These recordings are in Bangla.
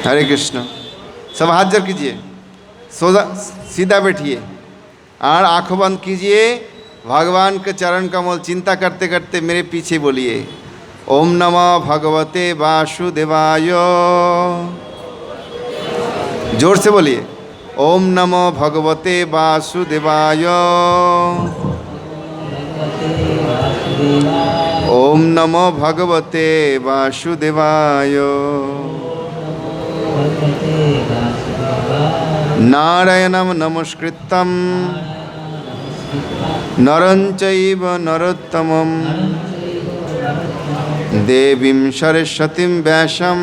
हरे कृष्ण। सब हाथ जोड़ कीजिए, सोजा सीधा बैठिए और आंखों बंद कीजिए। भगवान के चरण कमल चिंता करते करते मेरे पीछे बोलिए, ओम नमो भगवते वासुदेवाय। जोर से बोलिए, ओम नमो भगवते वासुदेवाय। ओम नमो भगवते वासुदेवाय। नारायणं नमस्कृतं नरं चैव नरोत्तमं देवीं सरस्वतीं व्यासं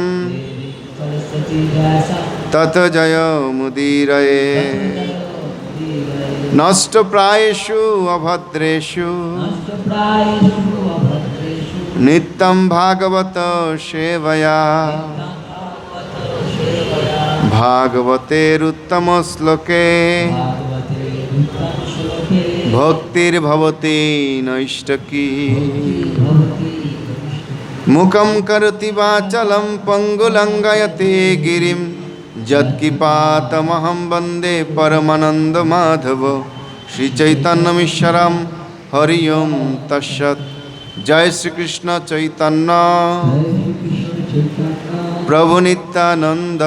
ततो जयमुदीरये। नष्टप्रायेषु अभद्रेषु नित्यं भागवत सेवया भागवतेरुत्तम श्लोके भक्तिर्भवति नैष्टकी। मुखं करोति वाचालं पंगुलंघयते गिरिं यत्किपातमहं वन्दे परमानन्दमाधव। श्रीचैतन्यमीश्वरं हरि ओं तत्सत्। जय श्री कृष्ण चैतन्य प्रभु नित्यानंद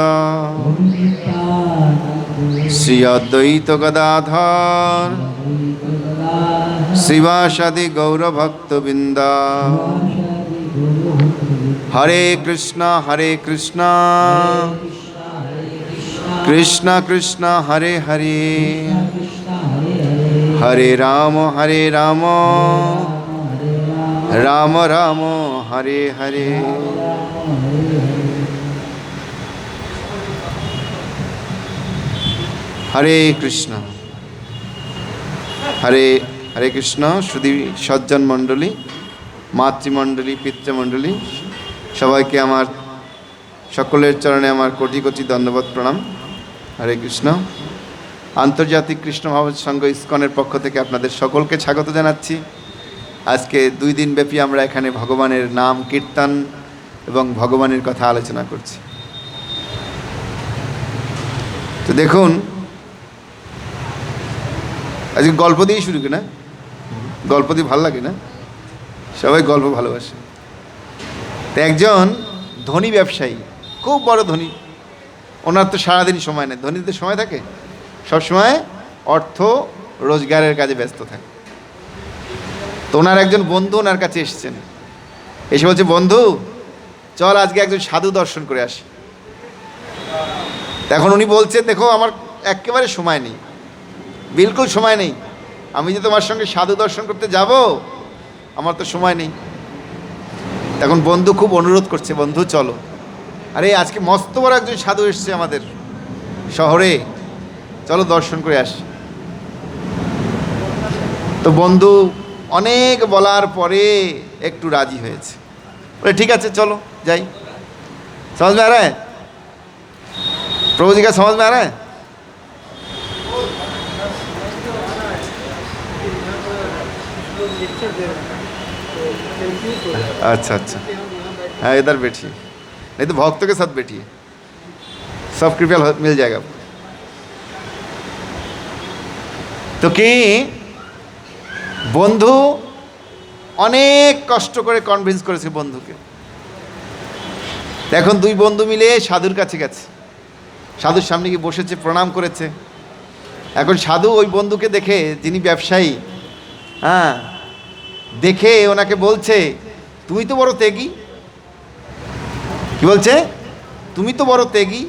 श्री अद्वैत गदाधर शिवासादि गौरभक्तवृंद। हरे कृष्ण कृष्ण कृष्ण हरे हरे, हरे राम राम राम हरे हरे। हरे कृष्ण हरे कृष्ण। सुधी सज्जन मंडली, मातृमंडली, पितृमंडली सबाइके आमार सकलेर चरणे आमार कोटि कोटि धन्यवाद प्रणाम। हरे कृष्ण। आंतर्जातिक कृष्ण भाव संघ इस्कনের पक्ष থেকে আপনাদের সকলকে স্বাগত জানাচ্ছি। আজকে 2 দিন ব্যাপী আমরা এখানে ভগবানের নাম কীর্তন এবং ভগবানের কথা আলোচনা করছি। তো দেখুন, আজকে গল্প দিয়েই শুরু করি না? গল্প দিয়ে ভালো লাগে না? সবাই গল্প ভালোবাসে। তো একজন ধনী ব্যবসায়ী, খুব বড় ধনী, ওনার তো সারাদিন সময় নেই। ধনীদের সময় থাকে, সবসময় অর্থ রোজগারের কাজে ব্যস্ত থাকে। তো ওনার একজন বন্ধু ওনার কাছে এসেছেন, এসে বলছে, বন্ধু চল আজকে একজন সাধু দর্শন করে আসি। এখন উনি বলছে, দেখো আমার একেবারে সময় নেই, বিলকুল সময় নেই, আমি যে তোমার সঙ্গে সাধু দর্শন করতে যাব আমার তো সময় নেই। তখন বন্ধু খুব অনুরোধ করছে, বন্ধু চলো, আরে আজকে মস্ত বড় একজন সাধু এসছে আমাদের শহরে, চলো দর্শন করে আসি। তো বন্ধু অনেক বলার পরে একটু রাজি হয়েছে, বলে ঠিক আছে চলো যাই। समझ में आ रहा है प्रभु जी का? समझ में आ रहा है? अच्छा अच्छा, हाँ इधर बैठिए, नहीं तो भक्तों के साथ बैठिए, सब कृपया मिल जाएगा। तो कि বন্ধু অনেক কষ্ট করে কনভিন্স করেছে বন্ধুকে। এখন 2 বন্ধু মিলে সাধুর কাছে গেছে, সাধুর সামনে গিয়ে বসেছে, প্রণাম করেছে। এখন সাধু ওই বন্ধুকে দেখে, যিনি ব্যবসায়ী, হ্যাঁ, দেখে ওনাকে বলছে, তুমি তো বড় ত্যাগী। কি বলছে? তুমি তো বড় ত্যাগী।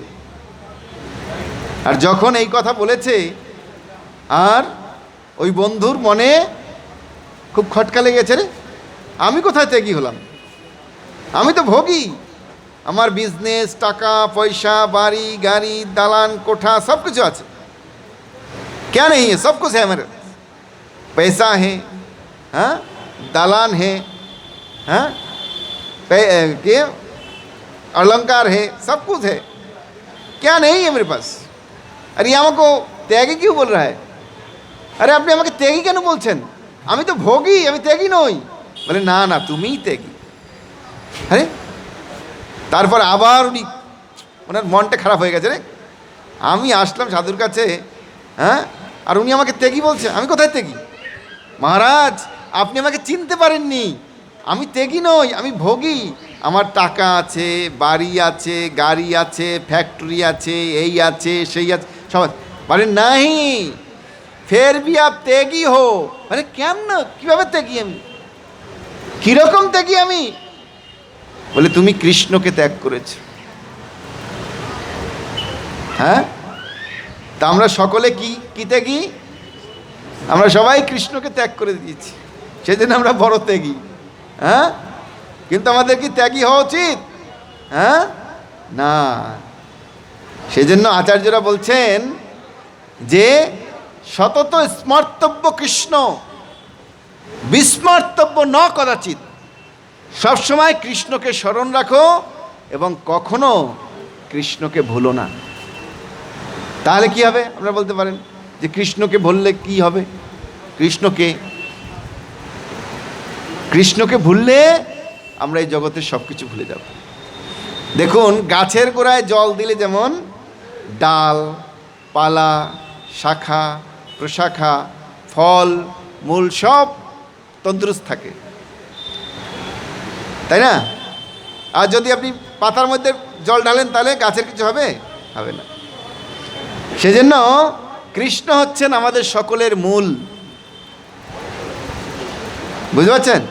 আর যখন এই কথা বলেছে, আর ওই বন্ধুর মনে খুব খটকা লেগেছে, রে আমি কোথায় ত্যাগী হলাম, আমি তো ভোগী। আমার বিজনেস, টাকা পয়সা, বাড়ি গাড়ি, দালান কোঠা सब कुछ আছে, क्या नहीं है, सब कुछ है मेरे, पैसा है, हाँ दालान है, हाँ के अलंकार है, सब कुछ है, क्या नहीं है मेरे पास। अरे ये আমাকে ত্যাগী क्यों बोल रहा है? अरे আপনি আমাকে ত্যাগী কেন বলছেন? আমি তো ভোগী, আমি ত্যাগী নই। বলে না না, তুমিই ত্যাগী। আরে তারপর আবার উনি ওনার মনটা খারাপ হয়ে গেছে রে, আমি আসলাম সাধুর কাছে, হ্যাঁ, আর উনি আমাকে ত্যাগী বলছে। আমি কোথায় ত্যাগী? মহারাজ, আপনি আমাকে চিনতে পারেননি, আমি ত্যাগী নই, আমি ভোগী। আমার টাকা আছে, বাড়ি আছে, গাড়ি আছে, ফ্যাক্টরি আছে, এই আছে সেই আছে, সব আছে। বলেন নাহি, ফের ভি আপ ত্যাগী হো। মানে কেমন, কীভাবে ত্যাগী আমি, কীরকম ত্যাগী আমি? বলে তুমি কৃষ্ণকে ত্যাগ করেছ। হ্যাঁ, তা আমরা সকলে কি ত্যাগী? আমরা সবাই কৃষ্ণকে ত্যাগ করে দিয়েছি, সেজন্য আমরা বড় ত্যাগী। হ্যাঁ, কিন্তু আমাদের কি ত্যাগী হওয়া উচিত? হ্যাঁ, না। সেজন্য আচার্যরা বলছেন যে সতত স্মর্তব্য কৃষ্ণ, বিস্মর্তব্য ন কদাচিৎ। সবসময় কৃষ্ণকে স্মরণ রাখো এবং কখনো কৃষ্ণকে ভুলো না। তাহলে কি হবে? আপনারা বলতে পারেন যে কৃষ্ণকে ভুললে কি হবে? কৃষ্ণকে ভুললে আমরা এই জগতের সব কিছু ভুলে যাব। দেখুন, গাছের গোড়ায় জল দিলে যেমন ডাল, পালা, শাখা, প্রশাখা, ফল, মূল সব তন্দুরুস্ত থাকে, তাই না? আর যদি আপনি পাতার মধ্যে জল ঢালেন তাহলে গাছের কিছু হবে? হবে না। সেজন্য কৃষ্ণ হচ্ছেন আমাদের সকলের মূল। বুঝতে পারছেন?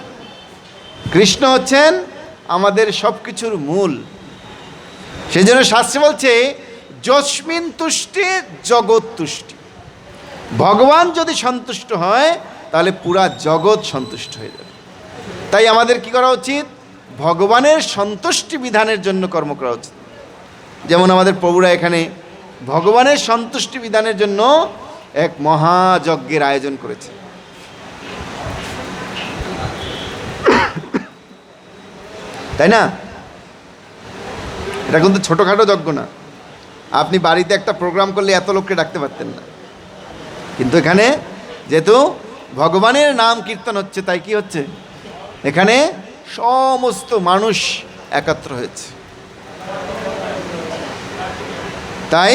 কৃষ্ণ হচ্ছেন আমাদের সব কিছুর মূল। সেজন্য শাস্ত্রে বলছে যস্মিন তুষ্টি জগৎ তুষ্টি। ভগবান যদি সন্তুষ্ট হয় তাহলে পুরা জগৎ সন্তুষ্ট হয়ে যাবে। তাই আমাদের কি করা উচিত? ভগবানের সন্তুষ্টি বিধানের জন্য কর্ম করা উচিত। যেমন আমাদের প্রভুরা এখানে ভগবানের সন্তুষ্টি বিধানের জন্য এক মহাযজ্ঞের আয়োজন করেছে। তাই না? এটা কিন্তু ছোটোখাটো যজ্ঞ না। আপনি বাড়িতে একটা প্রোগ্রাম করলে এত লোককে ডাকতে পারতেন না, কিন্তু এখানে যেহেতু ভগবানের নাম কীর্তন হচ্ছে, তাই কি হচ্ছে? এখানে সমস্ত মানুষ একত্র হয়েছে। তাই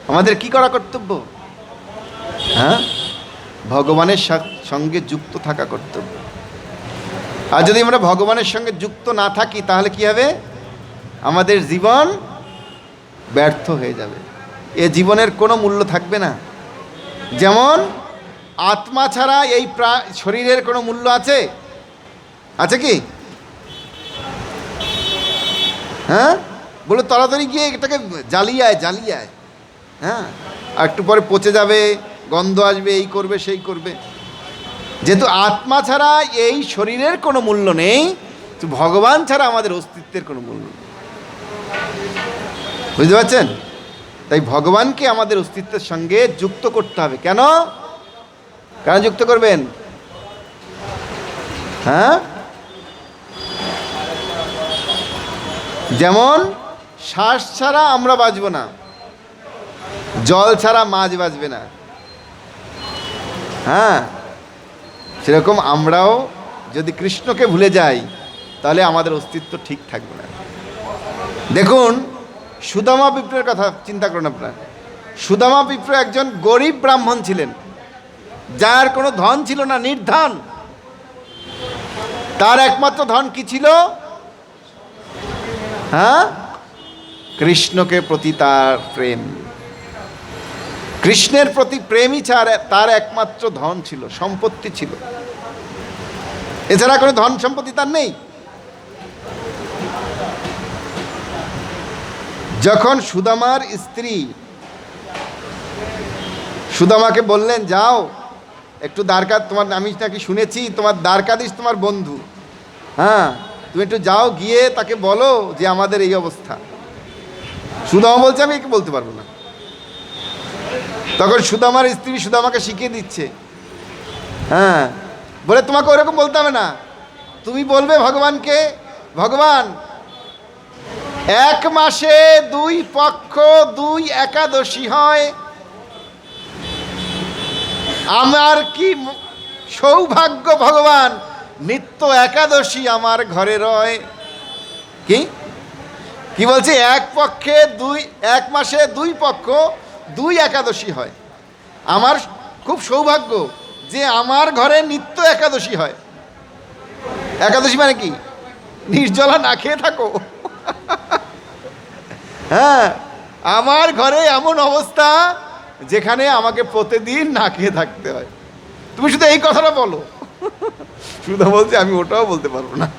আমাদের কি করা কর্তব্য? হ্যাঁ, ভগবানের সঙ্গে যুক্ত থাকা কর্তব্য। আর যদি আমরা ভগবানের সঙ্গে যুক্ত না থাকি তাহলে কি হবে? আমাদের জীবন ব্যর্থ হয়ে যাবে, এ জীবনের কোনো মূল্য থাকবে না। যেমন আত্মা ছাড়া এই শরীরের কোনো মূল্য আছে? আছে কি? হ্যাঁ, বলে তাড়াতাড়ি গিয়ে এটাকে জ্বালিয়ে আয়। হ্যাঁ, আর একটু পরে পচে যাবে, গন্ধ আসবে, এই করবে সেই করবে। যেহেতু আত্মা ছাড়া এই শরীরের কোনো মূল্য নেই, তো ভগবান ছাড়া আমাদের অস্তিত্বের কোনো মূল্য নেই। বুঝতে পারছেন? তাই ভগবানকে আমাদের অস্তিত্বের সঙ্গে যুক্ত করতে হবে। কেন যুক্ত করবেন? হ্যাঁ, যেমন শ্বাস ছাড়া আমরা বাঁচব না, জল ছাড়া মাছ বাঁচবে না। হ্যাঁ, সেরকম আমরাও যদি কৃষ্ণকে ভুলে যাই তাহলে আমাদের অস্তিত্ব ঠিক থাকবে না। দেখুন, সুদামা বিপ্রের কথা চিন্তা করুন আপনার। সুদামা বিপ্র একজন গরিব ব্রাহ্মণ ছিলেন, যার কোনো ধন ছিল না, নির্ধন। তার একমাত্র ধন কি ছিল? হ্যাঁ, কৃষ্ণকে প্রতি তার প্রেম। কৃষ্ণের প্রতি প্রেমই তার একমাত্র ধন ছিল, সম্পত্তি ছিল। এছাড়া কোনো ধন সম্পত্তি তার নেই। যখন সুদামার স্ত্রী সুদামাকে বললেন, যাও একটু দ্বারকা, তোমার, আমি নাকি শুনেছি তোমার দ্বারকাধীশ তোমার বন্ধু, হ্যাঁ, তুমি একটু যাও, গিয়ে তাকে বলো যে আমাদের এই অবস্থা। সুদামা বলছে আমি একে বলতে পারবো না। তখন সুদামার স্ত্রী সুদামাকে শিখিয়ে দিচ্ছে, হ্যাঁ, বলে তোমাকে ওরকম বলতে হবে না, তুমি বলবে ভগবানকে, ভগবান 1 মাসে 2 পক্ষ 2 একাদশী হয়, আমার কি সৌভাগ্য ভগবান, নিত্য একাদশী আমার ঘরে রয়। কি বলছে, এক মাসে 2 পক্ষ 2 একাদশী হয়। আমার খুব সৌভাগ্য যে আমার ঘরে নিত্য একাদশী হয়। একাদশী মানে কি? নির্জলা না খেয়ে থাকো। হ্যাঁ, আমার ঘরে এমন অবস্থা যেখানে আমাকে প্রতিদিন না খেয়ে থাকতে হয়। তুমি শুধু এই কথাটা বলো। শুধু বলছে আমি ওটাও বলতে পারবো না।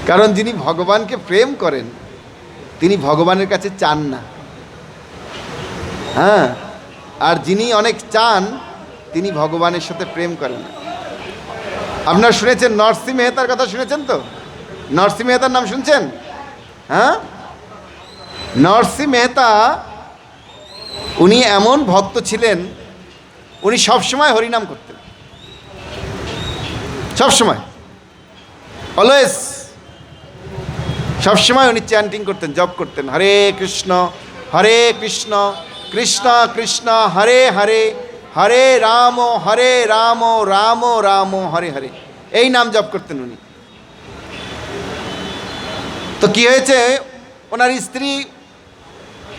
কারণ যিনি ভগবানকে প্রেম করেন তিনি ভগবানের কাছে চান না। হ্যাঁ, আর যিনি অনেক চান তিনি ভগবানের সাথে প্রেম করেন না। আপনারা শুনেছেন নরসিংহ মেহতার কথা শুনেছেন তো? নরসিংহ মেহতার নাম শুনছেন? হ্যাঁ, নরসিংহ মেহতা উনি এমন ভক্ত ছিলেন, উনি সবসময় হরিনাম করতেন, সবসময়, অলওয়েজ, সবসময় উনি চ্যান্টিং করতেন, জপ করতেন, হরে কৃষ্ণ কৃষ্ণ কৃষ্ণ হরে হরে, হরে রাম রাম রাম হরে হরে, এই নাম জপ করতেন উনি। তো কি হয়েছে, ওনার স্ত্রী,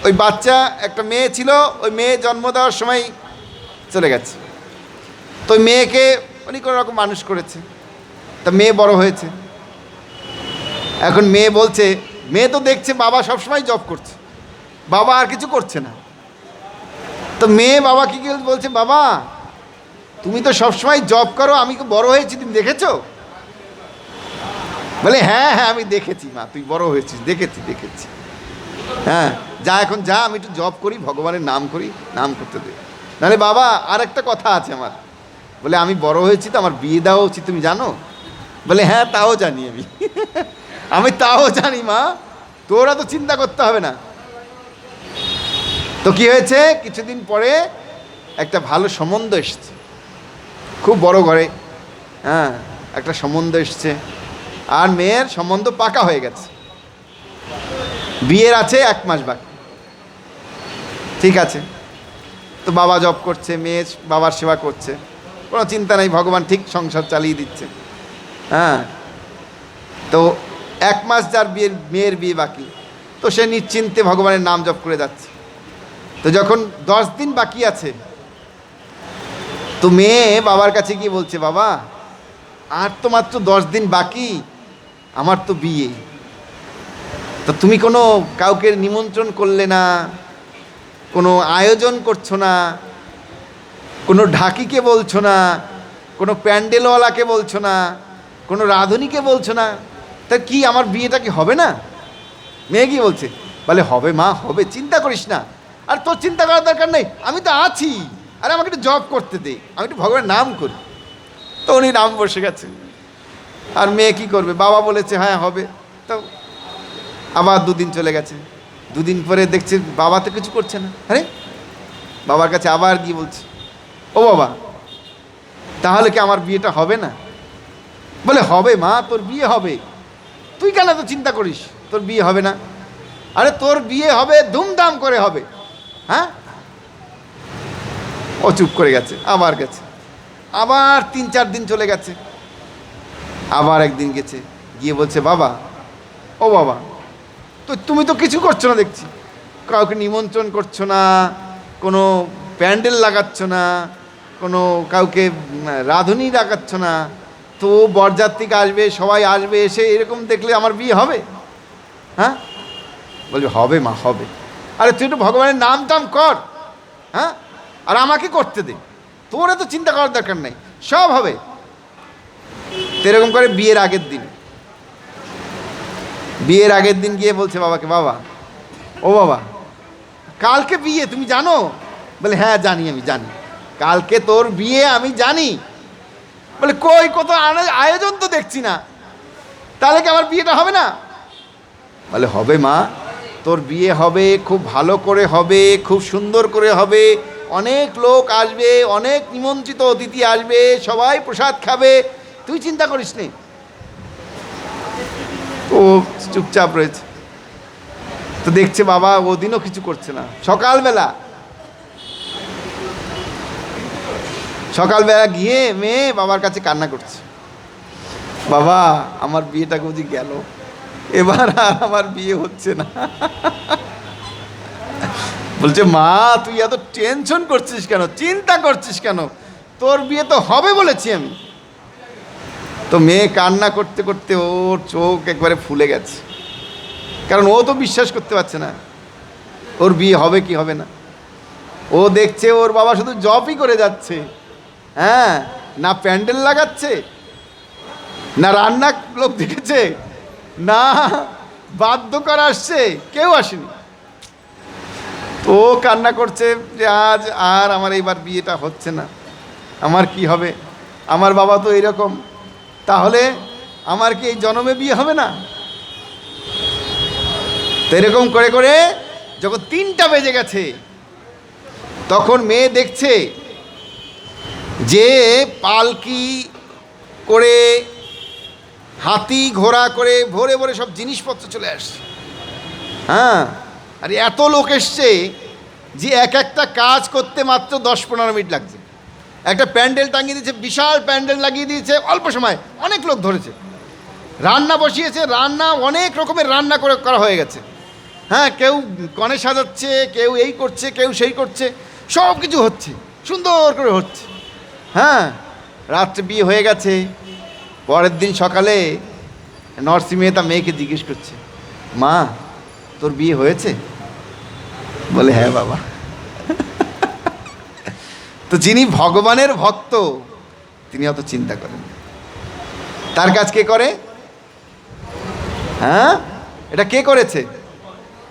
ওই বাচ্চা একটা মেয়ে ছিল, ওই মেয়ে জন্ম দেওয়ার সময় চলে গেছে। তো ওই মেয়েকে উনি কোনো রকম মানুষ করেছে। তা মেয়ে বড় হয়েছে। এখন মেয়ে বলছে, মেয়ে তো দেখছে বাবা সবসময় জব করছে, বাবা আর কিছু করছে না। তো মেয়ে বাবাকে কি বলছে, বাবা তুমি তো সবসময় জব করো, আমি তো বড় হয়েছি, তুমি দেখেছো? বলে হ্যাঁ হ্যাঁ আমি দেখেছি মা, তুই বড় হয়েছিস, দেখেছি। হ্যাঁ, যা এখন যা, আমি একটু জব করি, ভগবানের নাম করি, নাম করতে দে। নাহলে বাবা আর একটা কথা আছে আমার। বলে আমি বড় হয়েছি তো, আমার বিয়ে দেওয়া উচিত, তুমি জানো? বলে হ্যাঁ তাও জানি আমি। আমি তাও জানি মা, তোরা তো চিন্তা করতে হবে না। তো কি হয়েছে, কিছুদিন পরে একটা ভালো সম্বন্ধ এসছে, খুব বড় ঘরে। হ্যাঁ, একটা সম্বন্ধ এসছে, আর মেয়ের সম্বন্ধ পাকা হয়ে গেছে, বিয়ের আছে 1 মাস বাকি। ঠিক আছে, তো বাবা জব করছে, মেয়ে বাবার সেবা করছে, কোনো চিন্তা নেই, ভগবান ঠিক সংসার চালিয়ে দিচ্ছে। হ্যাঁ, তো 1 মাস যার মেয়ের বিয়ে বাকি, তো সে নিশ্চিন্তে ভগবানের নাম জপ করে যাচ্ছে। তো যখন 10 দিন বাকি আছে, তো মেয়ে বাবার কাছে গিয়ে বলছে, বাবা আর তো মাত্র 10 দিন বাকি, আমার তো বিয়ে, তো তুমি কোনো কাউকে নিমন্ত্রণ করলে না, কোনো আয়োজন করছো না, কোনো ঢাকিকে বলছো না, কোনো প্যান্ডেলওয়ালাকে বলছো না, কোনো রাঁধুনিকে বলছো না, তা কি আমার বিয়েটা কি হবে না? মেয়ে কি বলছে, বলে হবে মা, হবে, চিন্তা করিস না, আর তোর চিন্তা করার দরকার নেই, আমি তো আছি, আরে আমাকে একটু জব করতে দে, আমি একটু ভগবানের নাম করি। তো উনি নাম বসে গেছে। আর মেয়ে কি করবে, বাবা বলেছে হ্যাঁ হবে। তো আবার 2 দিন চলে গেছে। 2 দিন পরে দেখছে বাবা তো কিছু করছে না। আরে বাবার কাছে আবার গিয়ে বলছে, ও বাবা তাহলে কি আমার বিয়েটা হবে না? বলে হবে মা, তোর বিয়ে হবে, তুই কেন তো চিন্তা করিস, তোর বিয়ে হবে না? আরে তোর বিয়ে হবে, ধুমধাম করে হবে। হ্যাঁ, ও চুপ করে গেছে, আবার গেছে, আবার 3-4 দিন চলে গেছে। আবার একদিন গেছে, গিয়ে বলছে, বাবা ও বাবা, তো তুমি তো কিছু করছো না দেখছি, কাউকে নিমন্ত্রণ করছো না, কোনো প্যান্ডেল লাগাচ্ছ না, কোনো কাউকে রাঁধুনি লাগাচ্ছ না, তো বরযাত্রীকে আসবে, সবাই আসবে, এসে এরকম দেখলে আমার বিয়ে হবে? হ্যাঁ, বলবে হবে মা, হবে। আরে তুই একটু ভগবানের নাম টাম কর, হ্যাঁ, আর আমাকে করতে দে, তোর এত চিন্তা করার দরকার নেই, সব হবে। তো এরকম করে বিয়ের আগের দিন গিয়ে বলছে বাবাকে, বাবা ও বাবা কালকে বিয়ে, তুমি জানো? বলে হ্যাঁ জানি, আমি জানি, কালকে তোর বিয়ে আমি জানি। বলে কই, কত আয়োজন তো দেখছি না, তাহলে কি আমার বিয়েটা হবে না? বলে হবে মা, তোর বিয়ে হবে, খুব ভালো করে হবে, খুব সুন্দর করে হবে, অনেক লোক আসবে, অনেক নিমন্ত্রিত অতিথি আসবে, সবাই প্রসাদ খাবে, তুই চিন্তা করিস নি। ও চুপচাপ রয়েছে। তো দেখছে বাবা ওদিনও কিছু করছে না। সকালবেলা গিয়ে মেয়ে বাবার কাছে কান্না করছে, বাবা আমার বিয়েটা বুঝি গেল, এবার আর আমার বিয়ে হচ্ছে না। বলছে, মা তুই এত টেনশন করছিস কেন, চিন্তা করছিস কেন, তোর বিয়ে তো হবে বলেছি আমি। তো মেয়ে কান্না করতে করতে ওর চোখ একবারে ফুলে গেছে, কারণ ও তো বিশ্বাস করতে পারছে না ওর বিয়ে হবে কি হবে না। ও দেখছে ওর বাবা শুধু জবই করে যাচ্ছে, হ্যাঁ, না প্যান্ডেল লাগাচ্ছে, না রান্না লোক দেখেছে, না বাধ্য করা আসছে, কেউ আসেনি। তো ও কান্না করছে যে আজ আর আমার এইবার বিয়েটা হচ্ছে না, আমার কি হবে, আমার বাবা তো এইরকম, তাহলে আমার কি এই জন্মে বিয়ে হবে না। তো এরকম করে করে যখন 3টা বেজে গেছে, তখন মেয়ে দেখছে যে পালকি করে, হাতি ঘোড়া করে ভোরে ভোরে সব জিনিসপত্র চলে আসছে। হ্যাঁ, আর এত লোক এসছে যে এক একটা কাজ করতে মাত্র 10-15 মিনিট লাগছে। একটা প্যান্ডেল টাঙিয়ে দিয়েছে, বিশাল প্যান্ডেল লাগিয়ে দিয়েছে, অল্প সময় অনেক লোক ধরেছে। রান্না বসিয়েছে, রান্না অনেক রকমের রান্না করা হয়ে গেছে। হ্যাঁ, কেউ কনে সাজাচ্ছে, কেউ এই করছে, কেউ সেই করছে, সব কিছু হচ্ছে, সুন্দর করে হচ্ছে। হ্যাঁ, রাত্রে বিয়ে হয়ে গেছে। পরের দিন সকালে নরসি মেহতা মেয়েকে জিজ্ঞেস করছে, মা তোর বিয়ে হয়েছে? বলে, হ্যাঁ বাবা। তো যিনি ভগবানের ভক্ত তিনি অত চিন্তা করেন, তার কাজ কে করে? হ্যাঁ, এটা কে করেছে?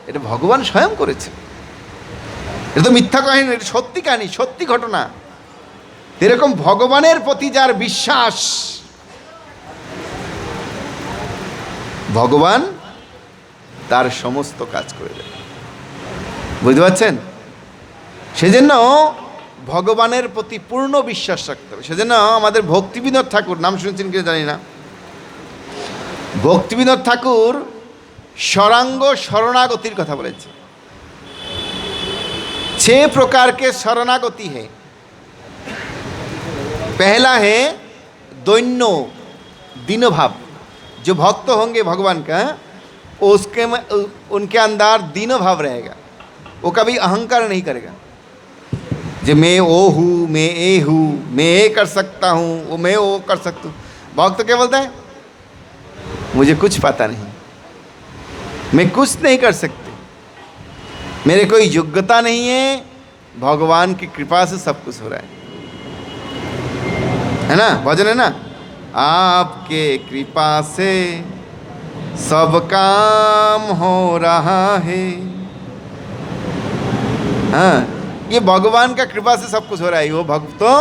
এটা ভগবান স্বয়ং করেছে। এটা তো মিথ্যা কাহিনী, এটা সত্যি কাহিনী, সত্যি ঘটনা। এরকম ভগবানের প্রতি যার বিশ্বাস, ভগবান তার সমস্ত কাজ করে দেয়। বুঝতে পারছেন? সেজন্য ভগবানের প্রতি পূর্ণ বিশ্বাস রাখতে হবে। সেজন্য আমাদের ভক্তিবিনোদ ঠাকুর, নাম শুনেছেন কিনা জানি না, ভক্তিবিনোদ ঠাকুর शरांग शरणागतिर कथा बोलेছে। 6 प्रकार के शरणागति है। पहला है दैन्य दीन भाव। जो भक्त होंगे भगवान का, उसके उनके अंदर दीन भाव रहेगा। वो कभी अहंकार नहीं करेगा, जो मैं वो हूँ, मैं ये हूँ, मैं ये कर सकता हूँ, वो मैं वो कर सकता हूँ। भक्त क्या बोलता है? मुझे कुछ पता नहीं, मैं कुछ नहीं कर सकते, मेरे कोई योग्यता नहीं है, भगवान की कृपा से सब कुछ हो रहा है ना? भजन है ना, आपके कृपा से सब काम हो रहा है। हाँ, ये भगवान का कृपा से सब कुछ हो रहा है। वो भक्त तो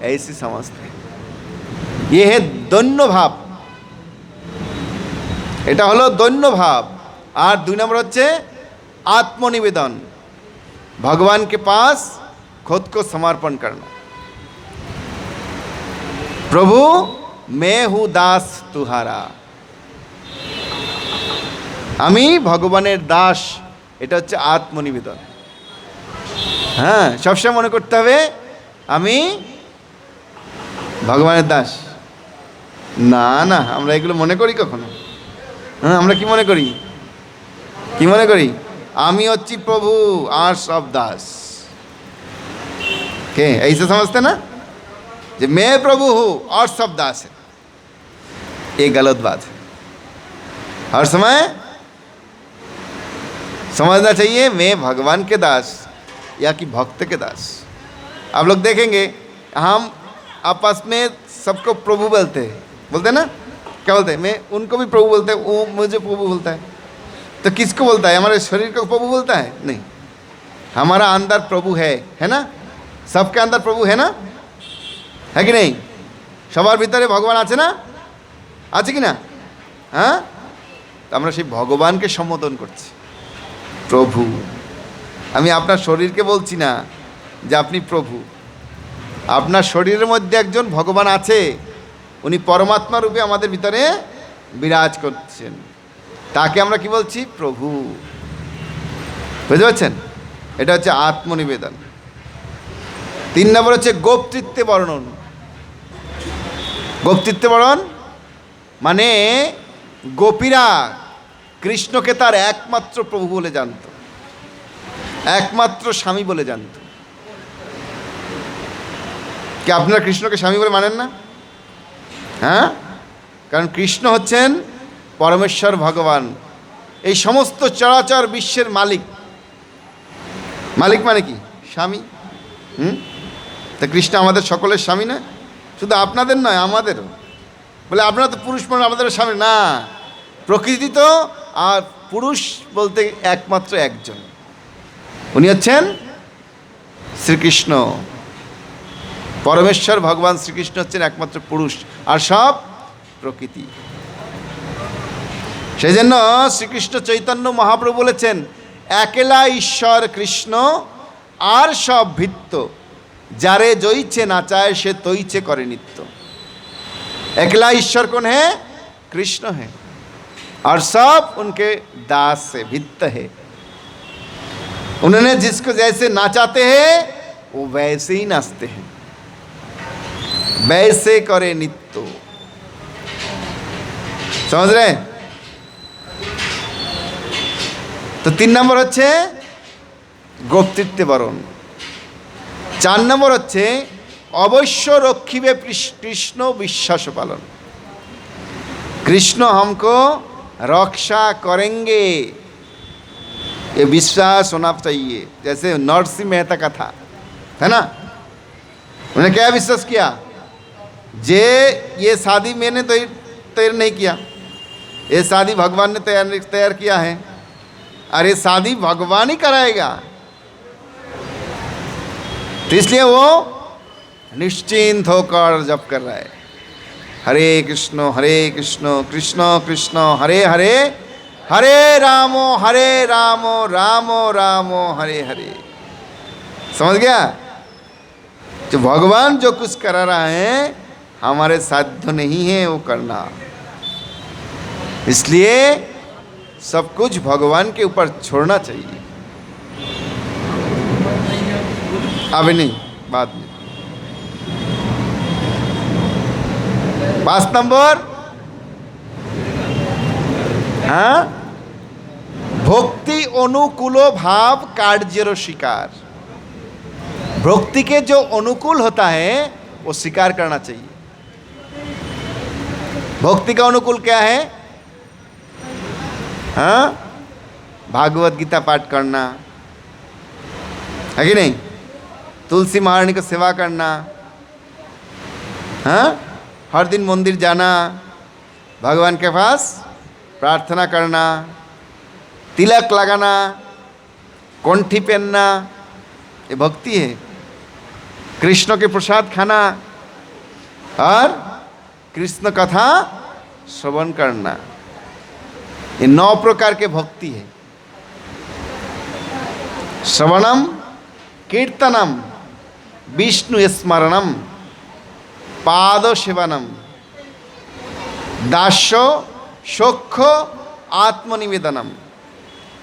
ऐसे समझते हैं। ये है दैन्य भाव, এটা হলো দৈন্য ভাব। আর 2 নম্বর হচ্ছে आत्मनिवेदन, भगवान के पास खुद को समर्पण करना। प्रभु मैं हूँ दास तुहारा, আমি ভগবানের দাস, এটা হচ্ছে আত্মনিবেদন। হ্যাঁ, সবসময় মনে করতে হবে আমি ভগবানের দাস। না না, আমরা এগুলো মনে করি কখনো? হ্যাঁ, আমরা কি মনে করি? কি মনে করি? আমি হচ্ছি প্রভু আর সব দাস। के ऐसे समझते ना, जो मैं प्रभु हूँ और सब दास है। ये गलत बात है। हर समय समझना चाहिए मैं भगवान के दास या कि भक्त के दास। आप लोग देखेंगे हम आपस में सबको प्रभु बोलते हैं, बोलते हैं ना? क्या बोलते हैं? मैं उनको भी प्रभु बोलते हैं, वो मुझे प्रभु बोलता है। तो किसको बोलता है? हमारे शरीर को प्रभु बोलता है? नहीं, हमारा अंदर प्रभु है ना? सबके अंदर प्रभु है ना, है कि नहीं? সবার ভিতরে ভগবান আছে না? আছে কি না? হ্যাঁ, আমরা সেই ভগবানকে সম্বোধন করছি প্রভু। আমি আপনার শরীরকে বলছি না যে আপনি প্রভু। আপনার শরীরের মধ্যে একজন ভগবান আছে, উনি পরমাত্মা রূপে আমাদের ভিতরে বিরাজ করছেন, তাকে আমরা কি বলছি? প্রভু। বুঝতে পারছেন? এটা হচ্ছে আত্মনিবেদন। 3 নম্বর হচ্ছে গোপতৃত্বে বর্ণন। গোপতৃত্বে বর্ণন মানে গোপীরা কৃষ্ণকে তার একমাত্র প্রভু বলে জানত, একমাত্র স্বামী বলে জানত। কি আপনারা কৃষ্ণকে স্বামী বলে মানেন না? হ্যাঁ, কারণ কৃষ্ণ হচ্ছেন পরমেশ্বর ভগবান, এই সমস্ত চরাচর বিশ্বের মালিক। মালিক মানে কি? স্বামী। তা কৃষ্ণ আমাদের সকলের স্বামী না? শুধু আপনাদের নয়, আমাদেরও। বলে আপনারা তো পুরুষ মানুষ, আমাদেরও স্বামী না। প্রকৃতি তো, আর পুরুষ বলতে একমাত্র একজন, উনি হচ্ছেন শ্রীকৃষ্ণ। পরমেশ্বর ভগবান শ্রীকৃষ্ণ হচ্ছেন একমাত্র পুরুষ, আর সব প্রকৃতি। সেই জন্য শ্রীকৃষ্ণ চৈতন্য মহাপ্রভু বলেছেন, একেলা ঈশ্বর কৃষ্ণ আর সব ভিত্ত, যারে জইছে নাচায় সে তৈছে করে নিত্য। अकेला ईश्वर कौन है? कृष्ण है, और सब उनके दास से भित्त है। उन्होंने जिसको जैसे नाचाते हैं वो वैसे ही नाचते हैं, वैसे करे नित्य। समझ रहे? तो 3 नम्बर হচ্ছে গোপতৃত্বে বরণ। 4 नम्बर হচ্ছে अवश्य रक्षिबे कृष्ण विश्वास पालन। कृष्ण हमको रक्षा करेंगे, ये विश्वास होना चाहिए। जैसे नरसिंह मेहता का था, है ना? उन्होंने क्या विश्वास किया? जे ये शादी मैंने तैयार नहीं किया, ये शादी भगवान ने तैयार किया है, और ये शादी भगवान ही कराएगा। तो इसलिए वो निश्चिंत होकर जप कर रहा है, हरे कृष्ण कृष्ण कृष्ण हरे हरे, हरे रामो रामो रामो हरे हरे। समझ गया? जो भगवान जो कुछ करा रहा है हमारे साध्य नहीं है वो करना, इसलिए सब कुछ भगवान के ऊपर छोड़ना चाहिए। अभी नहीं, बाद में। 5 नंबर, हाँ, भक्ति अनुकूल भाव कार्य शिकार। भक्ति के जो अनुकूल होता है वो स्वीकार करना चाहिए। भक्ति का अनुकूल क्या है? हाँ, भागवत गीता पाठ करना है कि नहीं? तुलसी महारानी को सेवा करना, हाँ, हर दिन मंदिर जाना, भगवान के पास प्रार्थना करना, तिलक लगाना, कंठी पहनना, ये भक्ति है। कृष्ण के प्रसाद खाना और कृष्ण कथा श्रवण करना, ये 9 प्रकार के भक्ति है। श्रवणम, कीर्तनम, विष्णु स्मरणम, पाद सेवनम, दास्यो शोक्ष आत्मनिवेदनम,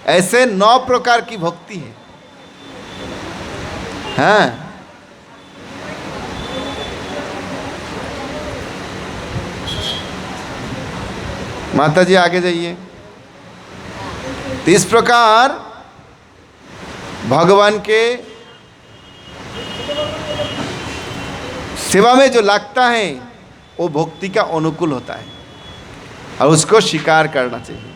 ऐसे 9 प्रकार की भक्ति है। हाँ, माता जी आगे जाइए। तो इस प्रकार भगवान के सेवा में जो लगता है वो भक्ति का अनुकूल होता है और उसको स्वीकार करना चाहिए।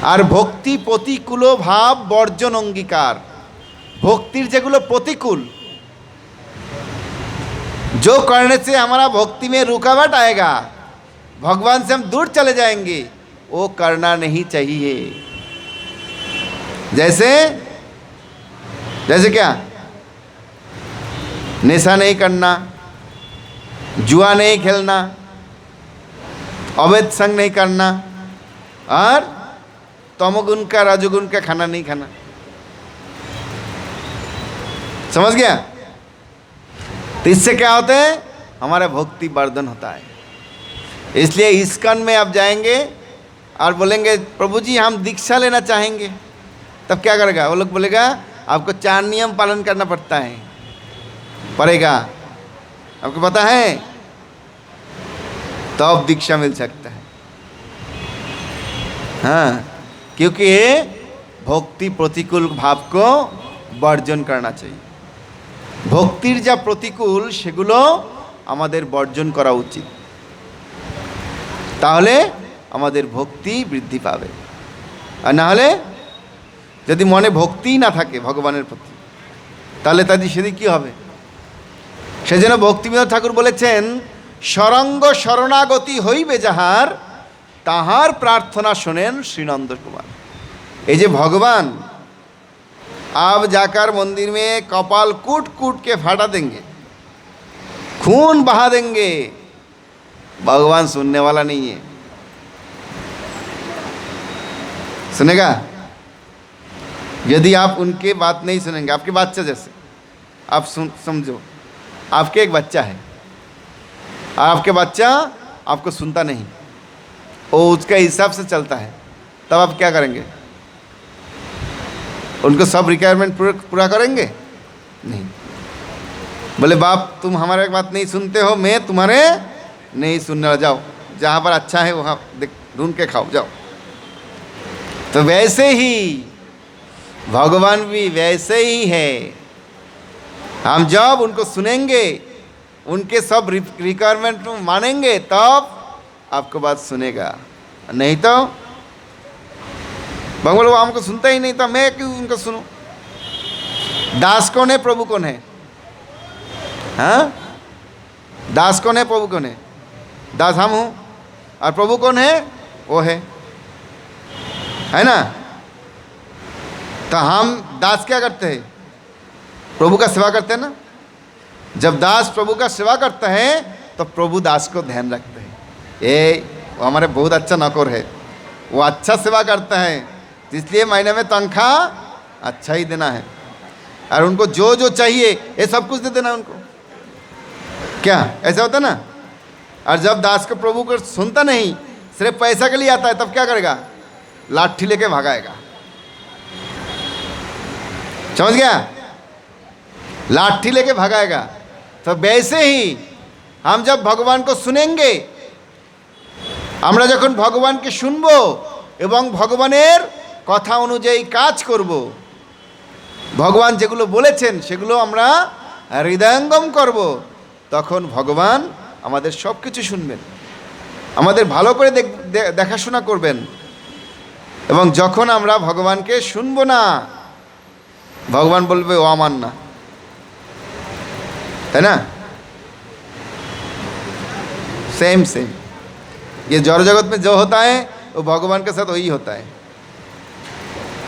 और भक्ति प्रतिकूल भाव बर्जन अंगीकार। भक्तिर जेगुलो प्रतिकूल, जो करने से हमारा भक्ति में रुकावट आएगा, भगवान से हम दूर चले जाएंगे, वो करना नहीं चाहिए। जैसे जैसे क्या? नशा नहीं करना, जुआ नहीं खेलना, अवैध संग नहीं करना, और तमोगुण का रजोगुण का खाना नहीं खाना। समझ गया? तो इससे क्या होता है? हमारा भक्ति वर्धन होता है। इसलिए इस्कॉन में आप जाएंगे और बोलेंगे प्रभु जी हम दीक्षा लेना चाहेंगे, तब क्या करेगा? वो लोग बोलेगा आपको 4 नियम पालन करना पड़ता है, पड़ेगा, आपको पता है, तब दीक्षा मिल सकता है। हाँ, क्योंकि भक्ति प्रतिकूल भाव को বর্জন करना चाहिए। ভক্তির যা প্রতিকূল সেগুলো আমাদের বর্জন করা উচিত, তাহলে আমাদের ভক্তি বৃদ্ধি পাবে। আর না হলে যদি মনে ভক্তিই না থাকে ভগবানের প্রতি, তাহলে তাদের সেদিন কী হবে? সেজন্য ভক্তিবিনোদ ঠাকুর বলেছেন, সরঙ্গ শরণাগতি হইবে যাহার, তাহার প্রার্থনা শোনেন শ্রীনন্দ কুমার। এই যে ভগवान आप जाकर मंदिर में कपाल कूट कूट के फाटा देंगे, खून बहा देंगे, भगवान सुनने वाला नहीं है। सुनेगा? यदि आप उनके बात नहीं सुनेंगे, आपके बच्चा जैसे आप समझो आपके एक बच्चा है और आपके बच्चा आपको सुनता नहीं, वो उसका हिसाब से चलता है, तब आप क्या करेंगे? उनको सब रिक्वायरमेंट पूरा करेंगे? नहीं। बोले बाप तुम हमारे बात नहीं सुनते हो, मैं तुम्हारे नहीं सुनने वाला, जाओ जहाँ पर अच्छा है वहाँ ढूंढ के खाओ जाओ। तो वैसे ही भगवान भी वैसे ही है। हम जब उनको सुनेंगे, उनके सब रिक्वायरमेंट मानेंगे, तब आपको बात सुनेगा, नहीं तो भगवान वो हमको सुनता ही नहीं, तो मैं क्यों उनको सुनूं? दास कौन है, प्रभु कौन है? हाँ, दास कौन है, प्रभु कौन है? दास हम हूँ और प्रभु कौन है? वो है ना? तो हम दास क्या करते हैं? प्रभु का सेवा करते हैं ना। जब दास प्रभु का सेवा करता है तो प्रभु दास को ध्यान रखते हैं, ये वो हमारे बहुत अच्छा नौकर है, वो अच्छा सेवा करता है, इसलिए महीने में तनख्वाह अच्छा ही देना है, और उनको जो जो चाहिए ये सब कुछ दे देना उनको। क्या ऐसा होता ना? और जब दास को प्रभु को सुनता नहीं, सिर्फ पैसा के लिए आता है, तब क्या करेगा? लाठी लेके भगाएगा। समझ गया? लाठी लेके भगाएगा। तो वैसे ही हम जब भगवान को सुनेंगे, আমরা যখন ভগবানকে শুনবো এবং ভগবানের কথা অনুযায়ী কাজ করব, ভগবান যেগুলো বলেছেন সেগুলো আমরা হৃদয়ঙ্গম করব, তখন ভগবান আমাদের সব কিছু শুনবেন, আমাদের ভালো করে দেখাশোনা করবেন। এবং যখন আমরা ভগবানকে শুনবো না, ভগবান বলবে ও আমার না, है ना? सेम सेम ये जड़ जगत में जो होता है वो भगवान के साथ वही होता है।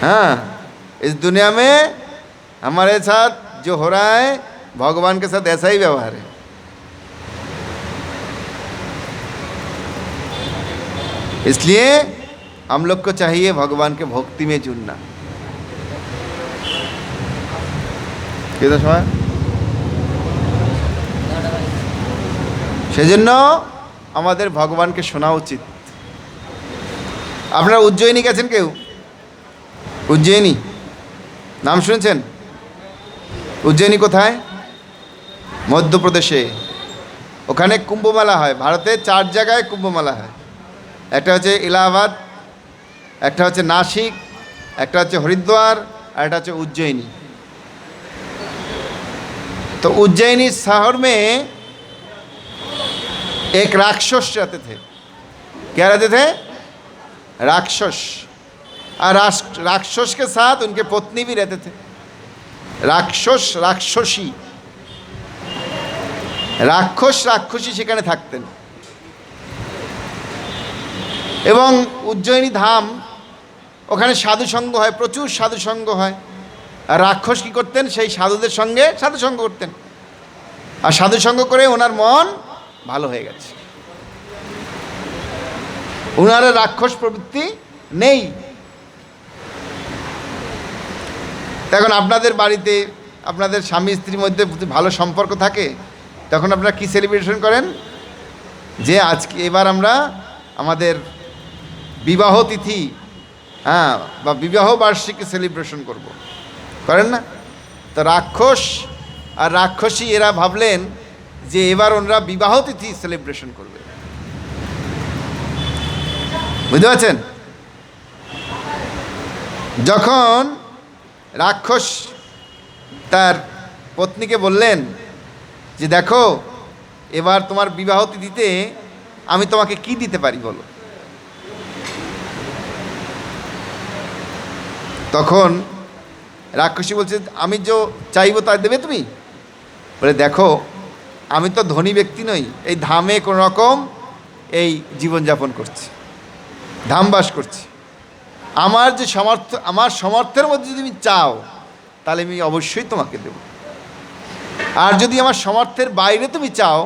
हाँ, इस दुनिया में हमारे साथ जो हो रहा है भगवान के साथ ऐसा ही व्यवहार है। इसलिए हम लोग को चाहिए भगवान के भक्ति में जुड़ना। कितना समय? সেজন্য আমাদের ভগবানকে শোনা উচিত। আপনারা উজ্জয়িনী গেছেন কেউ? উজ্জয়িনী নাম শুনেছেন? উজ্জয়িনী কোথায়? মধ্যপ্রদেশে। ওখানে কুম্ভমেলা হয়। ভারতে 4 জায়গায় কুম্ভমেলা হয়। একটা হচ্ছে इलाहाबाद, একটা হচ্ছে नासिक, একটা হচ্ছে हरिद्वार, আর একটা হচ্ছে उज्जैनी। तो उज्जैनी शहर में एक राक्षस रहते थे। क्या रहते थे? राक्षस। और राक्षस के साथ उनके पत्नी भी रहते थे। राक्षस राक्षसी, राक्षस राक्षसी সেখানে থাকতেন। এবং উজ্জয়িনী ধাম, ওখানে সাধু সঙ্গ হয়, প্রচুর সাধু সঙ্গ হয়। আর রাক্ষস কী করতেন? সেই সাধুদের সঙ্গে সাধু সঙ্গ করতেন, আর সাধু সঙ্গ করে ওনার মন ভালো হয়ে গেছে। ওনার রাক্ষস প্রবৃত্তি নেই। তখন আপনাদের বাড়িতে আপনাদের স্বামী স্ত্রীর মধ্যে ভালো সম্পর্ক থাকে, তখন আপনারা কি সেলিব্রেশন করেন? যে আজকে এবার আমরা আমাদের বিবাহ তিথি, হ্যাঁ, বা বিবাহ বার্ষিকী সেলিব্রেশন করব, করেন না? তো রাক্ষস আর রাক্ষসী এরা ভাবলেন যে এবার ওনারা বিবাহ তিথি সেলিব্রেশন করবে। বুঝতে পারছেন? যখন রাক্ষস তার পত্নীকে বললেন যে দেখো, এবার তোমার বিবাহ তিথিতে আমি তোমাকে কি দিতে পারি বলো, তখন রাক্ষসী বলছে আমি যে চাইবো তা দেবে তুমি? বলে দেখো, আমি তো ধনী ব্যক্তি নই, এই ধামে কোনো রকম এই জীবনযাপন করছি, ধামবাস করছি। আমার যে আমার সমর্থের মধ্যে যদি তুমি চাও তাহলে আমি অবশ্যই তোমাকে দেব, আর যদি আমার সমর্থের বাইরে তুমি চাও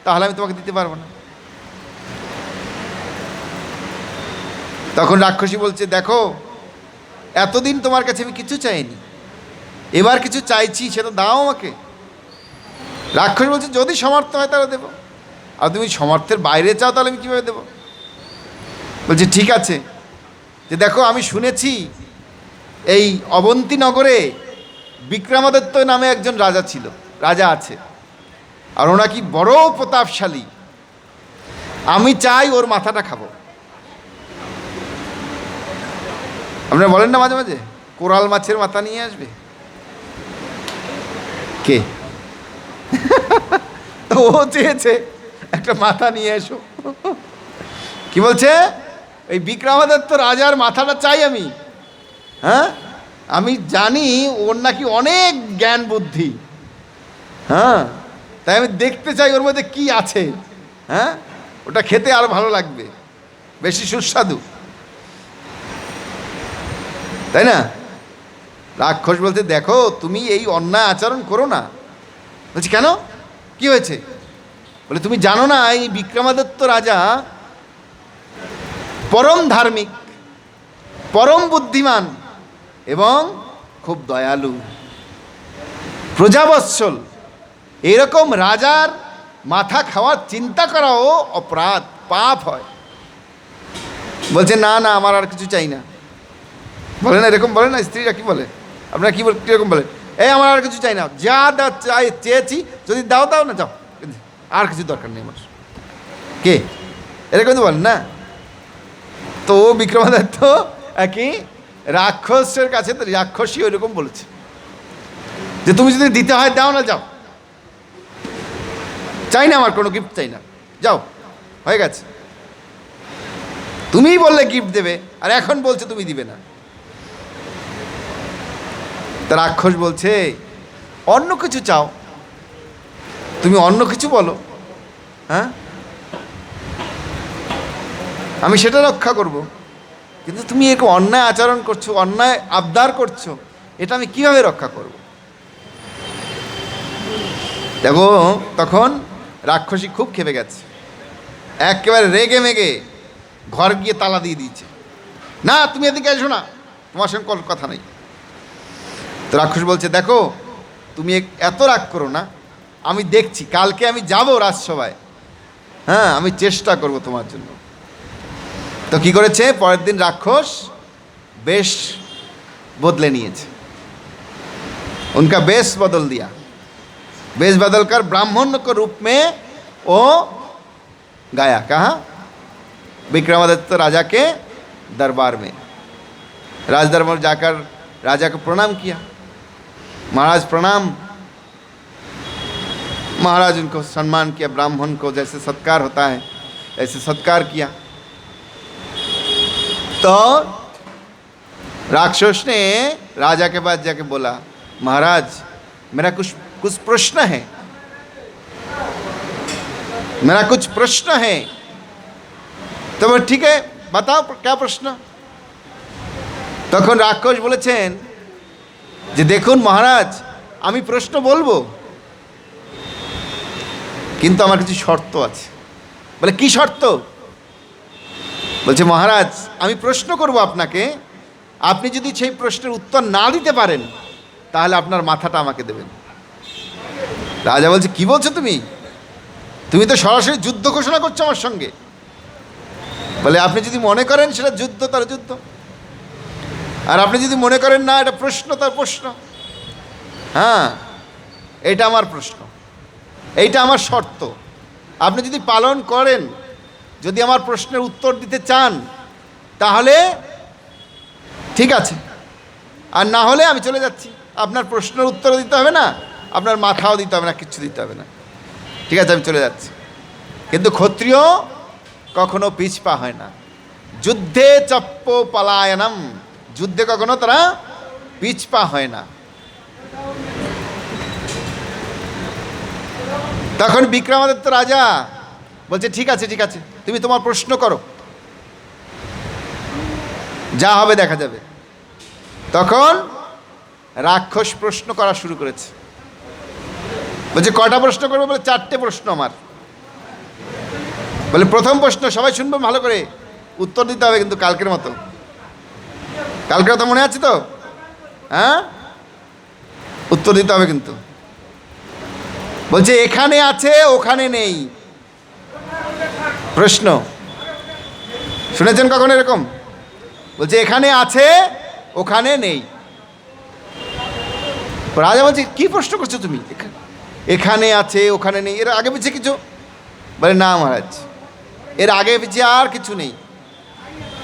তাহলে আমি তোমাকে দিতে পারবো না। তখন রাক্ষসী বলছে দেখো, এতদিন তোমার কাছে আমি কিছু চাইনি, এবার কিছু চাইছি, সেটা দাও আমাকে। রাক্ষস বলছে যদি সমর্থ হয় তাহলে দেবো, আর তুমি সমর্থের বাইরে চাও তাহলে আমি কীভাবে দেবো? বলছে ঠিক আছে, যে দেখো আমি শুনেছি এই অবন্তী নগরে বিক্রমাদিত্য নামে একজন রাজা আছে, আর ওনা কি বড় প্রতাপশালী, আমি চাই ওর মাথাটা খাবো। আপনারা বলেন না মাঝে মাঝে কোরাল মাছের মাথা নিয়ে আসবে কে? তো ও চেয়েছে একটা মাথা নিয়ে এসো। কি বলছে? এই বিক্রমাদিত্য রাজার মাথাটা চাই আমি। হ্যাঁ, আমি জানি ওর নাকি অনেক জ্ঞান বুদ্ধি, হ্যাঁ, তাই আমি দেখতে চাই ওর মধ্যে কি আছে। হ্যাঁ, ওটা খেতে আরো ভালো লাগবে, বেশি সুস্বাদু, তাই না? রাক্ষস বলতে দেখো তুমি এই অন্যায় আচরণ করো না। বলছি কেন, কি হয়েছে? বলে তুমি জানো না এই বিক্রমাদিত্য রাজা পরম ধার্মিক, পরম বুদ্ধিমান এবং খুব দয়ালু, প্রজাবৎসল। এরকম রাজার মাথা খাওয়ার চিন্তা করাও অপরাধ, পাপ হয়। বলছে না না, আমার আর কিছু চাই না। বলে না এরকম, বলে না স্ত্রীরা, কি বলে আপনারা, কি কীরকম বলে? এই আমার আর কিছু চাই না, যা চাই চেয়েছি যদি দাও দাও, না যাও, আর কিছু দরকার নেই আমার। কে এরকম তো বলেন না? তো বিক্রমাদিত্য একই রাক্ষসের কাছে, তো রাক্ষসী ওইরকম বলেছে যে তুমি যদি দিতে হয় দাও, না যাও, চাই না, আমার কোনো গিফট চাই না, যাও, হয়ে গেছে। তুমিই বললে গিফট দেবে, আর এখন বলছে তুমি দিবে না। তা রাক্ষস বলছে অন্য কিছু চাও, তুমি অন্য কিছু বলো, হ্যাঁ, আমি সেটা রক্ষা করব, কিন্তু তুমি এরকম অন্যায় আচরণ করছো, অন্যায় আবদার করছো, এটা আমি কিভাবে রক্ষা করব? দেখো তখন রাক্ষসী খুব খেপে গেছে, একেবারে রেগে মেগে ঘর গিয়ে তালা দিয়ে দিয়েছে। না তুমি এদিকে এসো না, তোমার সঙ্গে কোনো কথা নেই। তো রাক্ষস বলছে দেখো, তুমি এত রাগ করো না, আমি দেখছি, কালকে আমি যাব রাজসভায়, হ্যাঁ, আমি চেষ্টা করব তোমার জন্য। তো কি করেছে, পরের দিন রাক্ষস বেশ বদলে নিয়েছে, उनका बेस बदल दिया, बेस बदल कर ब्राह्मण को रूप में वो गया कहाँ? विक्रमादित्य राजा के दरबार में। राज दरबार जाकर राजा को प्रणाम किया, महाराज प्रणाम। महाराज उनको सम्मान किया, ब्राह्मण को जैसे सत्कार होता है ऐसे सत्कार किया। तो राक्षस ने राजा के पास जाके बोला, महाराज मेरा कुछ प्रश्न है, मेरा कुछ प्रश्न है। तो बोले ठीक है बताओ क्या प्रश्न। তখন রাক্ষস বলেছেন যে দেখুন মহারাজ, আমি প্রশ্ন বলবো, কিন্তু আমার কিছু শর্ত আছে। বলে কি শর্ত? বলছে মহারাজ আমি প্রশ্ন করব আপনাকে, আপনি যদি সেই প্রশ্নের উত্তর না দিতে পারেন তাহলে আপনার মাথাটা আমাকে দেবেন। রাজা বলছে কি বলছো তুমি? তুমি তো সরাসরি যুদ্ধ ঘোষণা করছো আমার সঙ্গে। বলে আপনি যদি মনে করেন সেটা যুদ্ধ, তার যুদ্ধ, আর আপনি যদি মনে করেন না এটা প্রশ্ন, তার প্রশ্ন। হ্যাঁ, এটা আমার প্রশ্ন, এইটা আমার শর্ত। আপনি যদি পালন করেন, যদি আমার প্রশ্নের উত্তর দিতে চান তাহলে ঠিক আছে, আর না হলে আমি চলে যাচ্ছি। আপনার প্রশ্নের উত্তরও দিতে হবে না, আপনার মাথাও দিতে হবে না, কিচ্ছু দিতে হবে না। ঠিক আছে, আমি চলে যাচ্ছি। কিন্তু ক্ষত্রিয় কখনো পিছপা হয় না। যুদ্ধে চপ্প পলায়নম, যুদ্ধে কখনো তারা পিছপা হয় না। তখন বিক্রমাদিত্য রাজা বলছে ঠিক আছে ঠিক আছে, তুমি তোমার প্রশ্ন করো, যা হবে দেখা যাবে। তখন রাক্ষস প্রশ্ন করা শুরু করেছে। বলছে কটা প্রশ্ন করবে? বলে 4টে প্রশ্ন আমার। বলে প্রথম প্রশ্ন সবাই শুনবে ভালো করে, উত্তর দিতে হবে কিন্তু কালকের মতো। কালকের মতো মনে আছে তো? হ্যাঁ, উত্তর দিতে হবে কিন্তু। বলছে এখানে আছে ওখানে নেই। প্রশ্ন শুনেছেন কখন এরকম? বলছে এখানে আছে ওখানে নেই। রাজা বলছে কি প্রশ্ন করছো তুমি? এখানে আছে ওখানে নেই, এর আগে পিছিয়ে কিছু? বলে না মহারাজ, এর আগে পিছিয়ে আর কিছু নেই।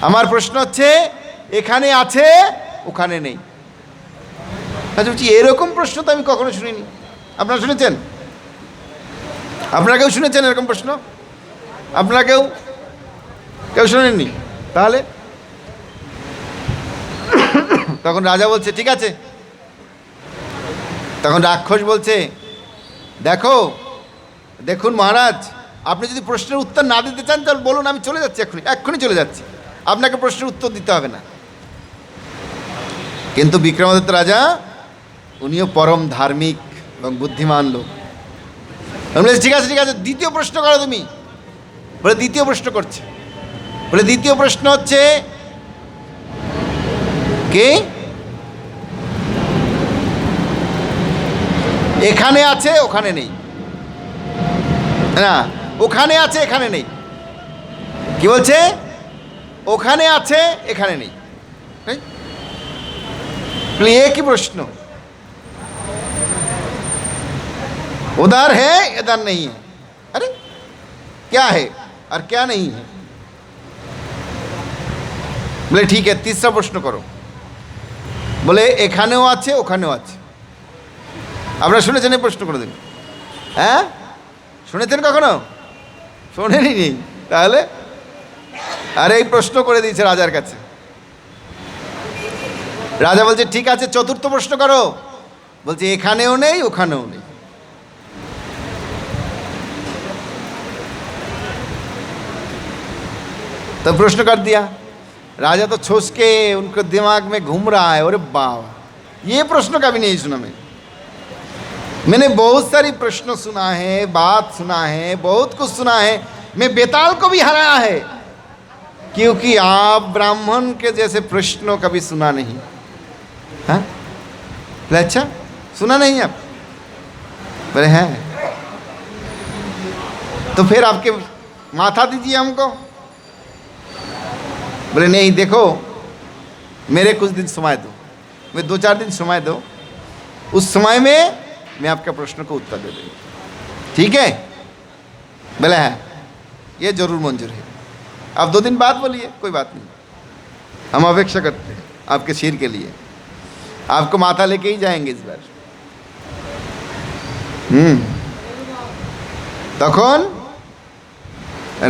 আমার প্রশ্ন হচ্ছে এখানে আছে ওখানে নেই। আচ্ছা বলছি এরকম প্রশ্ন তো আমি কখনো শুনিনি। আপনারা শুনেছেন? আপনারা কেউ শুনেছেন এরকম প্রশ্ন? আপনারা কেউ কেউ শোনেননি? তাহলে তখন রাজা বলছে ঠিক আছে। তখন রাক্ষস বলছে দেখুন মহারাজ, আপনি যদি প্রশ্নের উত্তর না দিতে চান তাহলে বলুন, আমি চলে যাচ্ছি, এক্ষুনি চলে যাচ্ছি, আপনাকে প্রশ্নের উত্তর দিতে হবে না। কিন্তু বিক্রমাদিত্য রাজা উনিও পরম ধার্মিক এবং বুদ্ধিমান লোক। বলে ঠিক আছে ঠিক আছে, দ্বিতীয় প্রশ্ন করো তুমি। বলে দ্বিতীয় প্রশ্ন করছে। বলে দ্বিতীয় প্রশ্ন হচ্ছে কে এখানে আছে ওখানে নেই, না ওখানে আছে এখানে নেই। কি বলছে? ওখানে আছে এখানে নেই। ये की प्रश्न, उधर है इधर नहीं है, अरे क्या है और क्या नहीं है? बोले ठीक है, तीसरा प्रश्न करो। बोले এখানেও আছে ওখানেও আছে। আপনারা শুনেছেন এই প্রশ্ন কোনোদিন? হ্যাঁ, শুনেছেন কখনো? শোনেনি নেই? তাহলে আরে এই প্রশ্ন করে দিয়েছে রাজার কাছে। রাজা বলছে ঠিক আছে, চতুর্থ প্রশ্ন করো। বলছে এখানেও নেই ওখানেও নেই। तो प्रश्न कर दिया। राजा तो सोच के उनको दिमाग में घूम रहा है, अरे बाबा ये प्रश्न कभी नहीं सुना मैंने बहुत सारी प्रश्न सुना है, बात सुना है, बहुत कुछ सुना है, मैं बेताल को भी हराया है, क्योंकि आप ब्राह्मण के जैसे प्रश्न कभी सुना नहीं। हाँ, अच्छा सुना नहीं आप? बोले हैं, तो फिर आपके माथा दीजिए हमको। बोले नहीं, देखो मेरे कुछ दिन समय दो, मैं 2-4 दिन समय दो, उस समय में मैं आपका प्रश्न को उत्तर दे दूँगा, ठीक है? बोले है, ये जरूर मंजूर है। आप 2 दिन बाद बोलिए, कोई बात नहीं, हम अपेक्षा करते हैं आपके सिर के लिए, आपको माथा लेके ही जाएंगे इस बार। তখন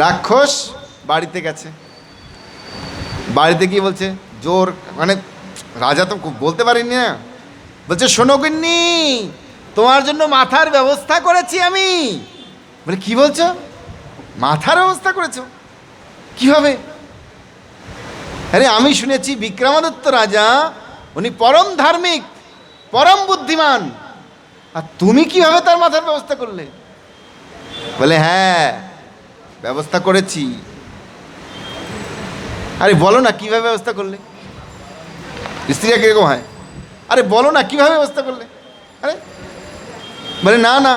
রাক্ষস বাড়িতে গেছে। বাড়িতে গিয়ে বলছে জোর, মানে রাজা তো বলতে পারেনি না, বলছে শোনো গিন্নি, তোমার জন্য মাথার ব্যবস্থা করেছি আমি। বলে কি বলছো? মাথার ব্যবস্থা করেছো? কিভাবে? আরে আমি শুনেছি বিক্রমাদিত্য রাজা উনি পরম ধার্মিক, পরম বুদ্ধিমান, আর তুমি কিভাবে তার মাথার ব্যবস্থা করলে? বলে হ্যাঁ ব্যবস্থা করেছি। আরে বলো না কিভাবে ব্যবস্থা করলে? স্ত্রীরা কিরকম হয়, আরে বলো না কিভাবে ব্যবস্থা করলে? আরে বলে না না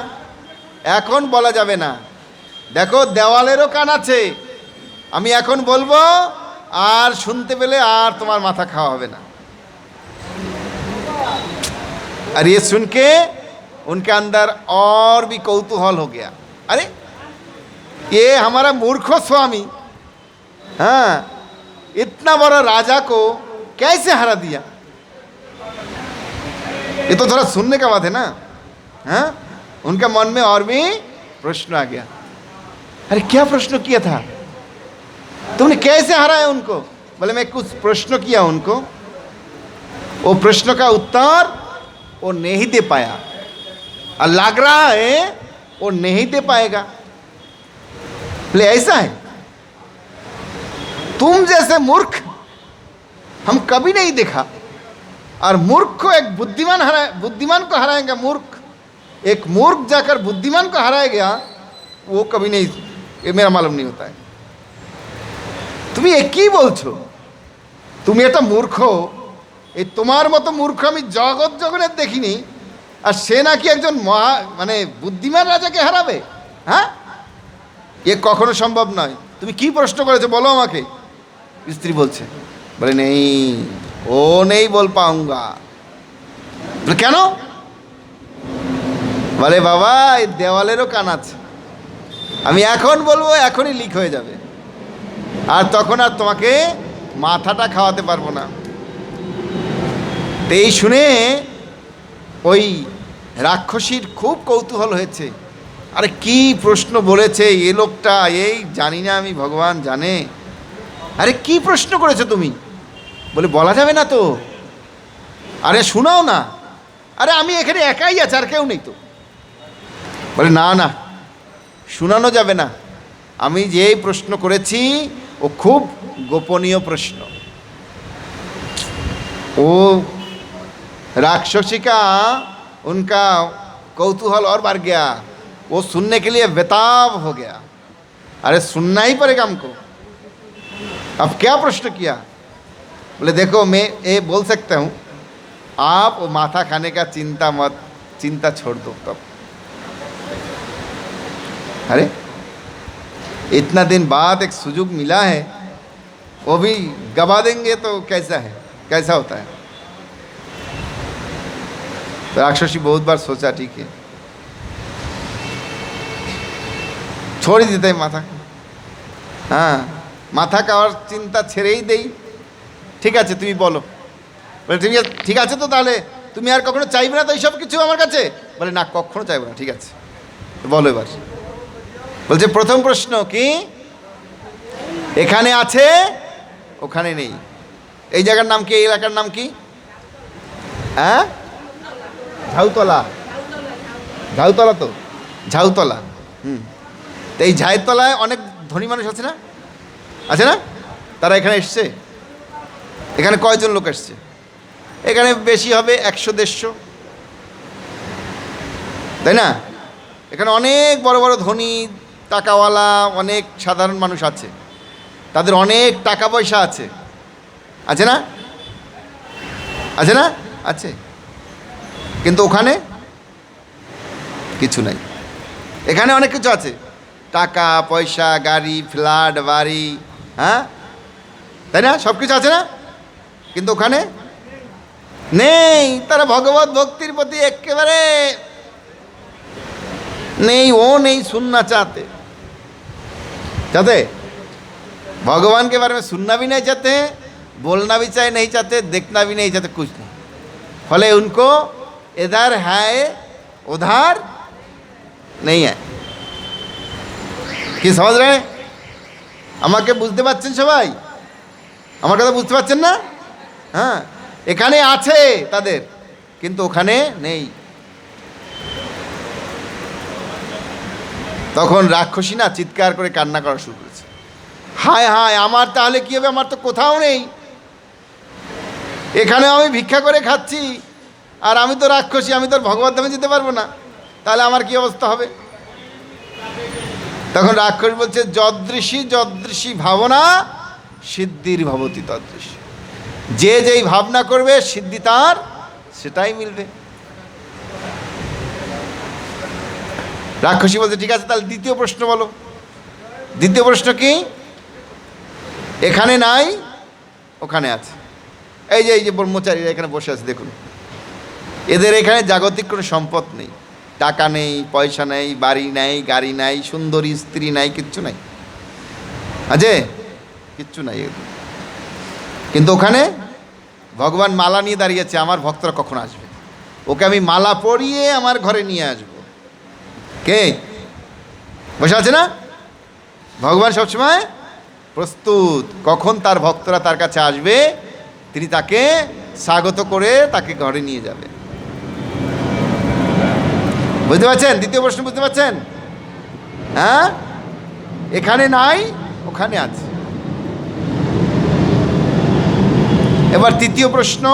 এখন বলা যাবে না, দেখো দেওয়ালেরও কান আছে, আমি এখন বলবো আর শুনতে পেলে আর তোমার মাথা খাওয়া হবে না। और ये सुन के उनके अंदर और भी कौतूहल हो गया, अरे ये हमारा मूर्ख स्वामी, हाँ इतना बड़ा राजा को कैसे हरा दिया। ये तो थोड़ा सुनने का बात है ना। हाँ, उनका मन में और भी प्रश्न आ गया। अरे क्या प्रश्न किया था तुमने, कैसे हराया उनको? बोले मैं कुछ प्रश्न किया उनको, वो प्रश्न का उत्तर वो नहीं दे पाया और लग रहा है वो नहीं दे पाएगा। बोले ऐसा है, तुम जैसे मूर्ख हम कभी नहीं देखा। और मूर्ख को एक बुद्धिमान को हराएगा मूर्ख, एक मूर्ख जाकर बुद्धिमान को हराया गया, वो कभी नहीं, ये मेरा मालूम नहीं होता है। তুমি একই বলছো, তুমি একটা মূর্খ, এই তোমার মতো মূর্খ আমি জগৎ জগনের দেখিনি, আর সে নাকি একজন মানে বুদ্ধিমান রাজাকে হারাবে? হ্যাঁ, এ কখনো সম্ভব নয়। তুমি কি প্রশ্ন করেছো বলো আমাকে। স্ত্রী বলছে, বলে নেই, ও নেই বল পাউঙ্গা। বলে কেন? বলে বাবা এই দেওয়ালেরও কান আছে, আমি এখন বলবো এখনই লিক হয়ে যাবে, আর তখন আর তোমাকে মাথাটা খাওয়াতে পারবো না। এই শুনে ওই রাক্ষসীর খুব কৌতূহল হয়েছে। আরে কি প্রশ্ন বলেছে এ লোকটা, এই জানি না আমি, ভগবান জানে। আরে কি প্রশ্ন করেছো তুমি? বলে বলা যাবে না তো। আরে শোনাও না। আরে আমি এখানে একাই আছি, আর কেউ নেই তো। বলে না না, শোনানো যাবে না, আমি যেই প্রশ্ন করেছি ও খুব গোপনীয় प्रश्न। वो राक्षसी का उनका कौतूहल और बढ़ गया, वो सुनने के लिए बेताब हो गया। अरे सुनना ही पड़ेगा हमको। अब क्या प्रश्न किया? बोले देखो मैं ये बोल सकता हूँ, आप वो माथा खाने का चिंता छोड़ दो तब। अरे इतना दिन बाद एक सुযোগ मिला है, वो भी गवा देंगे तो कैसा है, कैसा होता है? तो राक्षसी बहुत बार सोचा ठीक है, छोड़ ही देते हैं माथा। हाँ, माथा का और चिंता ছেড়ে ही देई। ঠিক আছে তুমি বলো। বলে ঠিক আছে তো, তাহলে তুমি আর কখনো চাইবে না তো এইসব কিছু আমার কাছে? বলে না, কখনো চাইবে না। ঠিক আছে তো বলো এবার। বলছে প্রথম প্রশ্ন কি, এখানে আছে ওখানে নেই, এই জায়গার নাম কি, এই এলাকার নাম কি? হ্যাঁ, ঝাউতলা। ঝাউতলা তো, ঝাউতলা। তো এই ঝাউতলায় অনেক ধনী মানুষ আছে না, আছে না? তারা এখানে এসছে। এখানে কয়জন লোক এসছে? এখানে বেশি হবে 100-150, তাই না? এখানে অনেক বড় বড় ধনী টাকাওয়ালা অনেক সাধারণ মানুষ আছে, তাদের অনেক টাকা পয়সা আছে, আছে না? আছে না? আছে। কিন্তু ওখানে কিছু নাই। এখানে অনেক কিছু আছে, টাকা পয়সা, গাড়ি, ফ্ল্যাট, বাড়ি, হ্যাঁ, তাই না? সব কিছু আছে না? কিন্তু ওখানে নেই। তারা ভগবত ভক্তির প্রতি একেবারে नहीं, वो नहीं सुनना चाहते। भगवान के बारे में सुनना भी नहीं चाहते, बोलना भी नहीं चाहते, देखना भी नहीं चाहते, कुछ नहीं। फले उनको इधर है उधर नहीं है। কি समझ रहे? আমাকে বুঝতে পারছেন সবাই? আমার কথা বুঝতে পারছেন না? হ্যাঁ, এখানে আছে তাদের, কিন্তু ওখানে নেই। তখন রাক্ষসী না চিৎকার করে কান্না করা শুরু করেছে, হায় হায়, আমার তাহলে কী হবে? আমার তো কোথাও নেই, এখানে আমি ভিক্ষা করে খাচ্ছি, আর আমি তো রাক্ষসী, আমি তো ভগবত ধামে যেতে পারবো না, তাহলে আমার কি অবস্থা হবে? তখন রাক্ষস বলছে, যদৃশী যদৃশী ভাবনা সিদ্ধির ভবতি তদৃশী। যে যেই ভাবনা করবে সিদ্ধি তার সেটাই মিলবে। রাক্ষসী বলছে ঠিক আছে, তাহলে দ্বিতীয় প্রশ্ন বলো। দ্বিতীয় প্রশ্ন কি? এখানে নাই ওখানে আছে। এই যে ব্রহ্মচারীরা এখানে বসে আছে, দেখুন, এদের এখানে জাগতিক কোনো সম্পদ নেই, টাকা নেই, পয়সা নেই, বাড়ি নাই, গাড়ি নাই, সুন্দরী স্ত্রী নাই, কিচ্ছু নাই, আছে কিচ্ছু নাই। কিন্তু ওখানে ভগবান মালা নিয়ে দাঁড়িয়েছে, আমার ভক্তরা কখন আসবে, ওকে আমি মালা পরিয়ে আমার ঘরে নিয়ে আসব। কে বসে আছে না? ভগবান সবসময় প্রস্তুত, কখন তার ভক্তরা তার কাছে আসবে তিনি তাকে স্বাগত করে তাকে ঘরে নিয়ে যাবে। বুঝতে পারছেন? দ্বিতীয় প্রশ্ন বুঝতে পারছেন? হ্যাঁ, এখানে নাই, ওখানে আছে। এবার তৃতীয় প্রশ্ন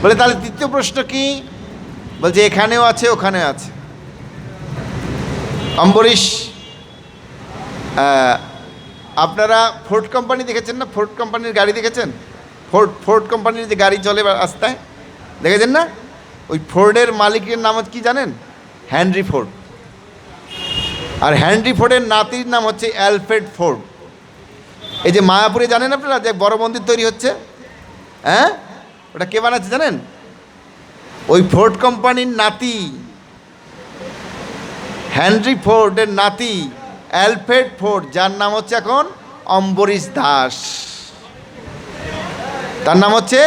বলে, তাহলে তৃতীয় প্রশ্ন কি? বলছে এখানেও আছে, ওখানেও আছে। অম্বরীশ, আপনারা ফোর্ড কোম্পানি দেখেছেন না? ফোর্ড কোম্পানির গাড়ি দেখেছেন? ফোর্ড কোম্পানির যে গাড়ি চলে রাস্তায়, দেখেছেন না? ওই ফোর্ডের মালিকের নাম কি জানেন? Henry Ford. আর হেনরি ফোর্ডের নাতির নাম হচ্ছে অ্যালফ্রেড ফোর্ড। এই যে মায়াপুরে জানেন আপনারা যে বড় মন্দির তৈরি হচ্ছে, হ্যাঁ, ওটা কে বানাচ্ছে জানেন? ওই ফোর্ড কোম্পানির নাতি, হেনরি ফোর্ডের নাতি অ্যালফ্রেড ফোর্ড, যার নাম হচ্ছে এখন অম্বরীশ দাস। তার নাম হচ্ছে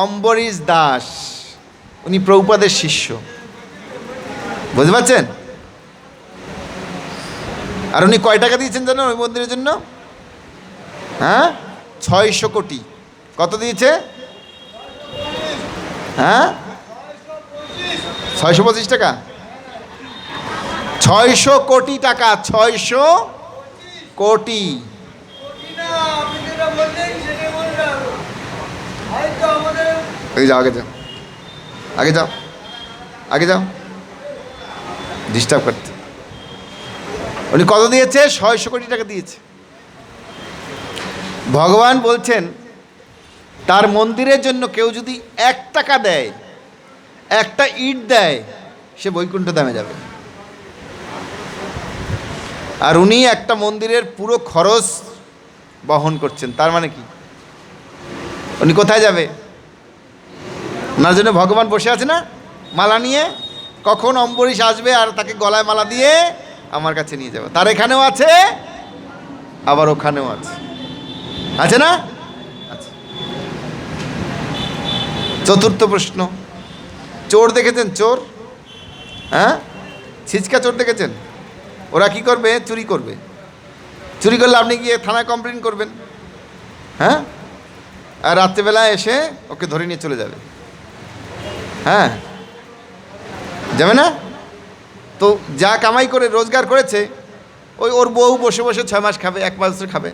অম্বরীশ দাস। উনি প্রভুপাদের শিষ্য। বুঝতে পারছেন? আর উনি কয় টাকা দিয়েছেন জানেন ওই মন্দিরের জন্য? হ্যাঁ, 600 কোটি। কত দিয়েছে? হ্যাঁ, 625 টাকা, 600 কোটি টাকা, 600 কোটি। যাও, আগে যাও, আগে যাও, আগে যাও, ডিস্টার্ব করতে। উনি কত দিয়েছে? 600 কোটি টাকা দিয়েছে। ভগবান বলছেন তার মন্দিরের জন্য কেউ যদি 1 টাকা দেয়, একটা ইট দেয়, সে বৈকুণ্ঠ ধামে যাবে। আর উনি একটা মন্দিরের পুরো খরচ বহন করছেন। তার মানে কি? উনি কোথায় যাবে? ওনার জন্য ভগবান বসে আছে না মালা নিয়ে, কখন অম্বরীশ আসবে আর তাকে গলায় মালা দিয়ে আমার কাছে নিয়ে যাবে। তার এখানেও আছে, আবার ওখানেও আছে, আছে না? আচ্ছা, চতুর্থ প্রশ্ন, চোর দেখেছেন? চোর, হ্যাঁ, ছিচকা চোর দেখেছেন? ওরা কি করবে? চুরি করবে। চুরি করলে আপনি গিয়ে থানায় কমপ্লেন করবেন, হ্যাঁ, আর রাত্রেবেলায় এসে ওকে ধরে নিয়ে চলে যাবে। হ্যাঁ, যাবে না? তো যা কামাই করে রোজগার করেছে, ওই ওর বউ বসে বসে 6 মাস খাবে, 1 বছর খাবে,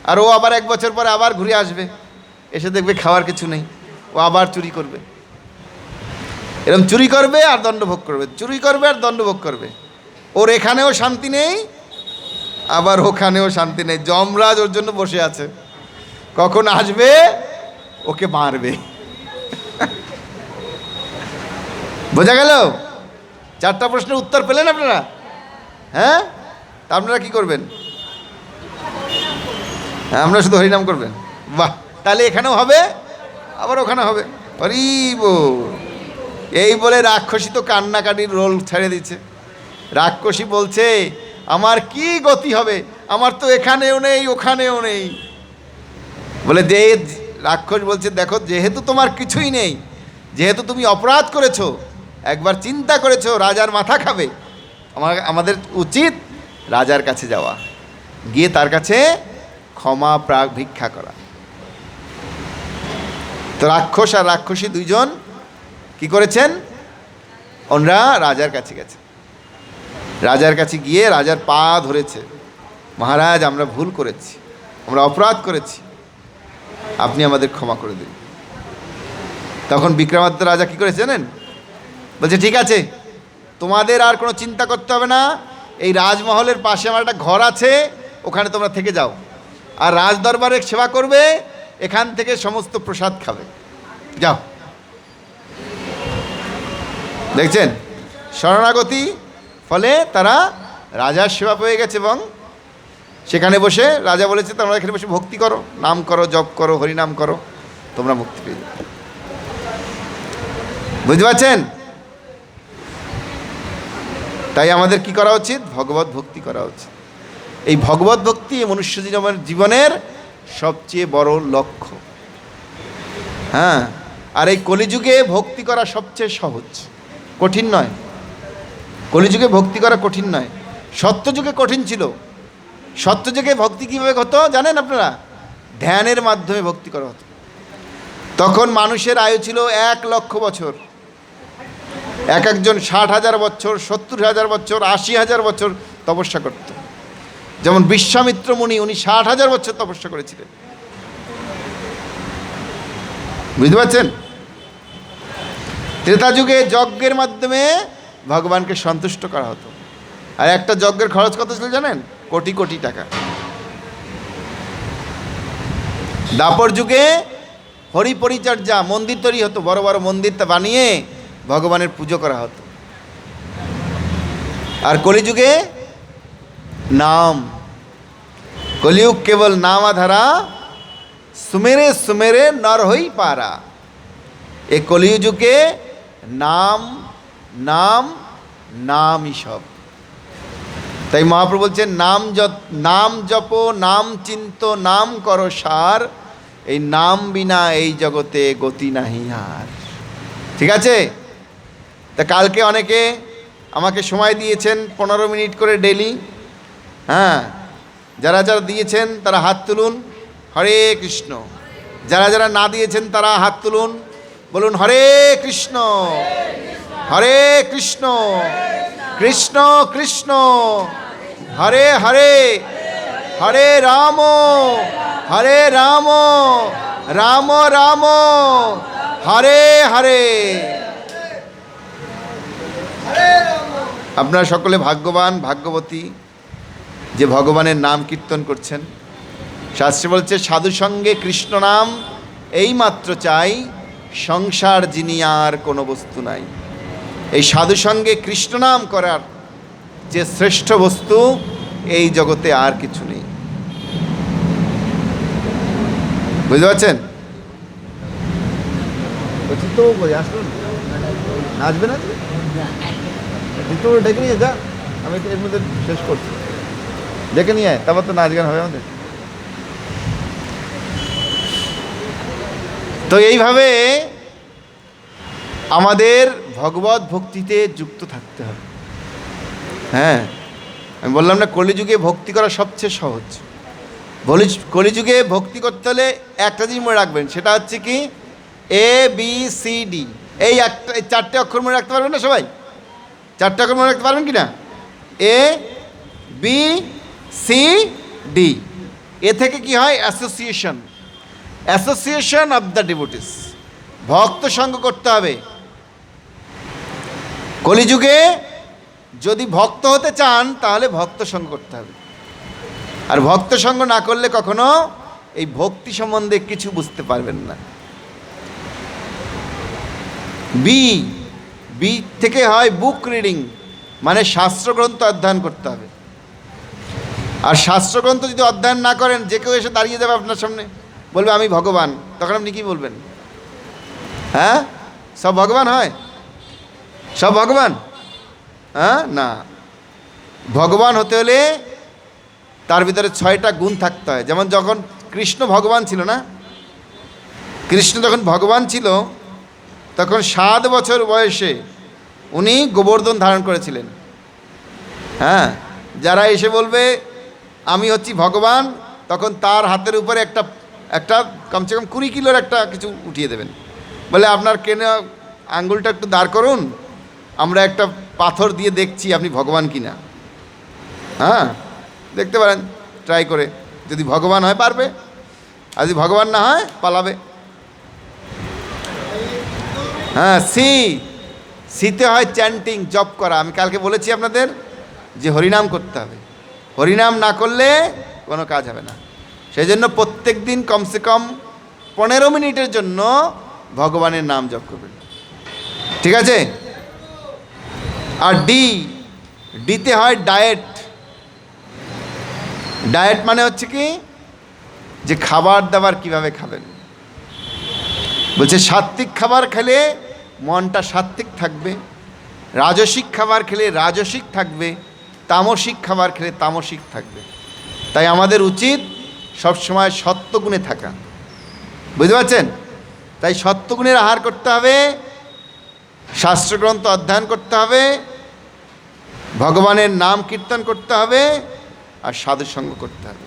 আর ও আবার 1 বছর পরে আবার ঘুরে আসবে, এসে দেখবে খাওয়ার কিছু নেই, ও আবার চুরি করবে। এরকম চুরি করবে আর দণ্ডভোগ করবে, চুরি করবে আর দণ্ডভোগ করবে। ওর এখানেও শান্তি নেই, আবার ওখানেও শান্তি নেই। যমরাজ ওর জন্য বসে আছে, কখন আসবে ওকে মারবে। বোঝা গেল? 4টা প্রশ্নের উত্তর পেলেন আপনারা? হ্যাঁ, তা আপনারা কি করবেন? হ্যাঁ, আমরা শুধু হরিনাম করবেন। বাহ, তাহলে এখানেও হবে, আবার ওখানে হবে। হরিব। এই বলে রাক্ষসী তো কান্নাকাটির রোল ছেড়ে দিচ্ছে। রাক্ষসী বলছে আমার কি গতি হবে, আমার তো এখানেও নেই ওখানেও নেই। বলে যে রাক্ষস বলছে দেখো, যেহেতু তোমার কিছুই নেই, যেহেতু তুমি অপরাধ করেছো, একবার চিন্তা করেছো রাজার মাথা খাবে, আমাদের উচিত রাজার কাছে যাওয়া, গিয়ে তার কাছে ক্ষমা ভিক্ষা করা। তো রাক্ষস আর রাক্ষসী দুইজন কি করেছেন? ওনারা রাজার কাছে গেছে। রাজার কাছে গিয়ে রাজার পা ধরেছে, মহারাজ আমরা ভুল করেছি, আমরা অপরাধ করেছি, আপনি আমাদের ক্ষমা করে দিন। তখন বিক্রমাদিত্য রাজা কি করেছে জানেন? বলছে ঠিক আছে, তোমাদের আর কোনো চিন্তা করতে হবে না, এই রাজমহলের পাশে আমার একটা ঘর আছে, ওখানে তোমরা থেকে যাও, আর রাজ দরবারে সেবা করবে, এখান থেকে সমস্ত প্রসাদ খাবে, যাও। দেখছেন শরণাগতি, ফলে তারা রাজার সেবা পেয়ে গেছে, এবং সেখানে বসে রাজা বলেছে তোমরা এখানে বসে ভক্তি করো, নাম করো, জপ করো, হরিনাম করো, তোমরা মুক্তি পেয়ে যাবে। বুঝতে পারছেন? তাই আমাদের কি করা উচিত? ভগবত ভক্তি করা উচিত। এই ভগবত ভক্তি মনুষ্য জীবনের সবচেয়ে বড় লক্ষ্য। হ্যাঁ, আর এই কলিযুগে ভক্তি করা সবচেয়ে সহজ, কঠিন নয়। কলিযুগে ভক্তি করা কঠিন নয়, সত্যযুগে কঠিন ছিল। সত্যযুগে ভক্তি কীভাবে হতো জানেন আপনারা? ধ্যানের মাধ্যমে ভক্তি করা হতো। তখন মানুষের আয়ু ছিল 1,00,000 বছর। এক একজন 60,000 বছর, 70,000 বছর, 80,000 বছর তপস্যা করত। যেমন বিশ্বামিত্র মুনি, উনি 60,000 বছর তপস্যা করেছিলেন। বুঝতে পারছেন? ত্রেতা যুগে যজ্ঞের মাধ্যমে ভগবানকে সন্তুষ্ট করা হতো। আর একটা যজ্ঞের খরচ কত ছিল জানেন? কোটি কোটি টাকা। দাপর যুগে হরি পরিচর্যা, মন্দির তৈরি হতো, বড় বড় মন্দির বানিয়ে ভগবানের পুজো করা হতো। আর কলিযুগে নাম, কলিযুগ কেবল নামাধারা, সুমেরে সুমেরে নর হই পারা। এই কলিযুগে নাম নাম নামই সব। তাই মহাপ্রভু বলছেন নাম জপ, নাম চিন্ত, নাম করো সার, এই নাম বিনা এই জগতে গতি নাহি আর। ঠিক আছে? তা কালকে অনেকে আমাকে সময় দিয়েছেন 15 মিনিট করে ডেলি। হ্যাঁ, যারা যারা দিয়েছেন তারা হাত তুলুন, হরে কৃষ্ণ। যারা যারা না দিয়েছেন তারা হাত তুলুন, বলুন হরে কৃষ্ণ হরে কৃষ্ণ কৃষ্ণ কৃষ্ণ হরে হরে, হরে রাম হরে রাম রাম রাম হরে হরে। আপনারা সকলে ভাগ্যবান ভাগ্যবতী যে ভগবানের নাম কীর্তন করছেন। শাস্ত্রে বলছে সাধু সঙ্গে কৃষ্ণ নাম এই মাত্র চাই, সংসার যিনি আর কোনো বস্তু নাই। এই সাধু সঙ্গে কৃষ্ণ নাম করার যে শ্রেষ্ঠ বস্তু এই জগতে আর কিছু নেই। বুঝতে পারছেন? আসুন, নাচবে না? ডেকে নিয়ে যা, আমি এর মধ্যে শেষ করছি। ডেকে নিয়ে আয়, তারপর তো নাচ গান হবে আমাদের। তো এইভাবে আমাদের ভগবত ভক্তিতে যুক্ত থাকতে হবে। হ্যাঁ, আমি বললাম না কলিযুগে ভক্তি করা সবচেয়ে সহজ। কলিযুগে ভক্তি করতে হলে একটা জিনিস মনে রাখবেন, সেটা হচ্ছে কি ABCD। এই 4টে অক্ষর মনে রাখতে পারবেন না সবাই? 4টে অক্ষর মনে রাখতে পারবেন কি না? ABCD। এ থেকে কি হয়? Association, association of the devotees. ভক্ত সঙ্গ করতে হবে। কলিযুগে যদি ভক্ত হতে চান তাহলে ভক্ত সঙ্গ করতে হবে। আর ভক্ত সঙ্গ না করলে কখনো এই ভক্তি সম্বন্ধে কিছু বুঝতে পারবেন না। বি থেকে হয় বুক রিডিং, মানে শাস্ত্রগ্রন্থ অধ্যয়ন করতে হবে। আর শাস্ত্রগ্রন্থ যদি অধ্যয়ন না করেন, যে কেউ এসে দাঁড়িয়ে যাবে আপনার সামনে, বলবে আমি ভগবান, তখন আপনি কি বলবেন? হ্যাঁ, সব ভগবান হয়? সব ভগবান? হ্যাঁ, না। ভগবান হতে হলে তার ভিতরে 6টা গুণ থাকতে হয়। যেমন যখন কৃষ্ণ ভগবান ছিল না, কৃষ্ণ যখন ভগবান ছিল তখন 7 বছর বয়সে উনি গোবর্ধন ধারণ করেছিলেন। হ্যাঁ, যারা এসে বলবে আমি হচ্ছি ভগবান, তখন তার হাতের উপরে একটা কমসে কম 20 কিলোর একটা কিছু উঠিয়ে দেবেন। বলে আপনার কেন আঙ্গুলটা একটু দাঁড় করুন, আমরা একটা পাথর দিয়ে দেখছি আপনি ভগবান কিনা। হ্যাঁ, দেখতে পারেন ট্রাই করে। যদি ভগবান হয় পারবে, আর যদি ভগবান না হয় পালাবে। হ্যাঁ, সিতে হয় চ্যান্টিং, জপ করা। আমি কালকে বলেছি আপনাদের যে হরিনাম করতে হবে। হরিনাম না করলে কোনো কাজ হবে না। সেই জন্য প্রত্যেক দিন কমসে কম 15 মিনিটের জন্য ভগবানের নাম জপ করবেন। ঠিক আছে? আর ডিতে হয় ডায়েট। ডায়েট মানে হচ্ছে কি, যে খাবার দাবার কিভাবে খাবেন। বলছে সাত্ত্বিক খাবার খেলে মনটা সাত্ত্বিক থাকবে, রাজসিক খাবার খেলে রাজসিক থাকবে, তামসিক খাবার খেলে তামসিক থাকবে। তাই আমাদের উচিত সবসময় সত্যগুণে থাকা। বুঝতে পারছেন? তাই সত্যগুণের আহার করতে হবে, শাস্ত্রগ্রন্থ অধ্যয়ন করতে হবে, ভগবানের নাম কীর্তন করতে হবে, আর সাধুসঙ্গ করতে হবে।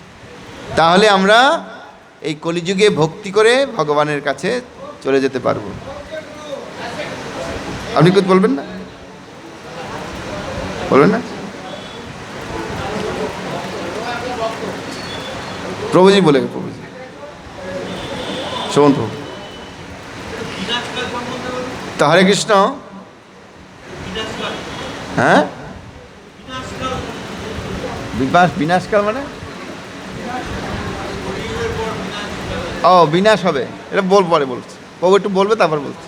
তাহলে আমরা এই কলিযুগে ভক্তি করে ভগবানের কাছে চলে যেতে পারবো। আপনি কিছু বলবেন না? বলবেন না? প্রভুজি বলে, প্রভুজি, শোভন প্রভু। তা হরে কৃষ্ণ। হ্যাঁ, বিনাশকাল মানে? ও, বিনাশ হবে, এটা পরে বলছি। প্রভু একটু বলবে, তারপর বলছি।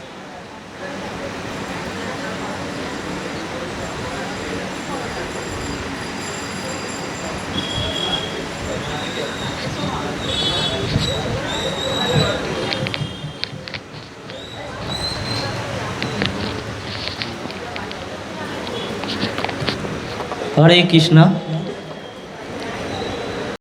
হরে কৃষ্ণ।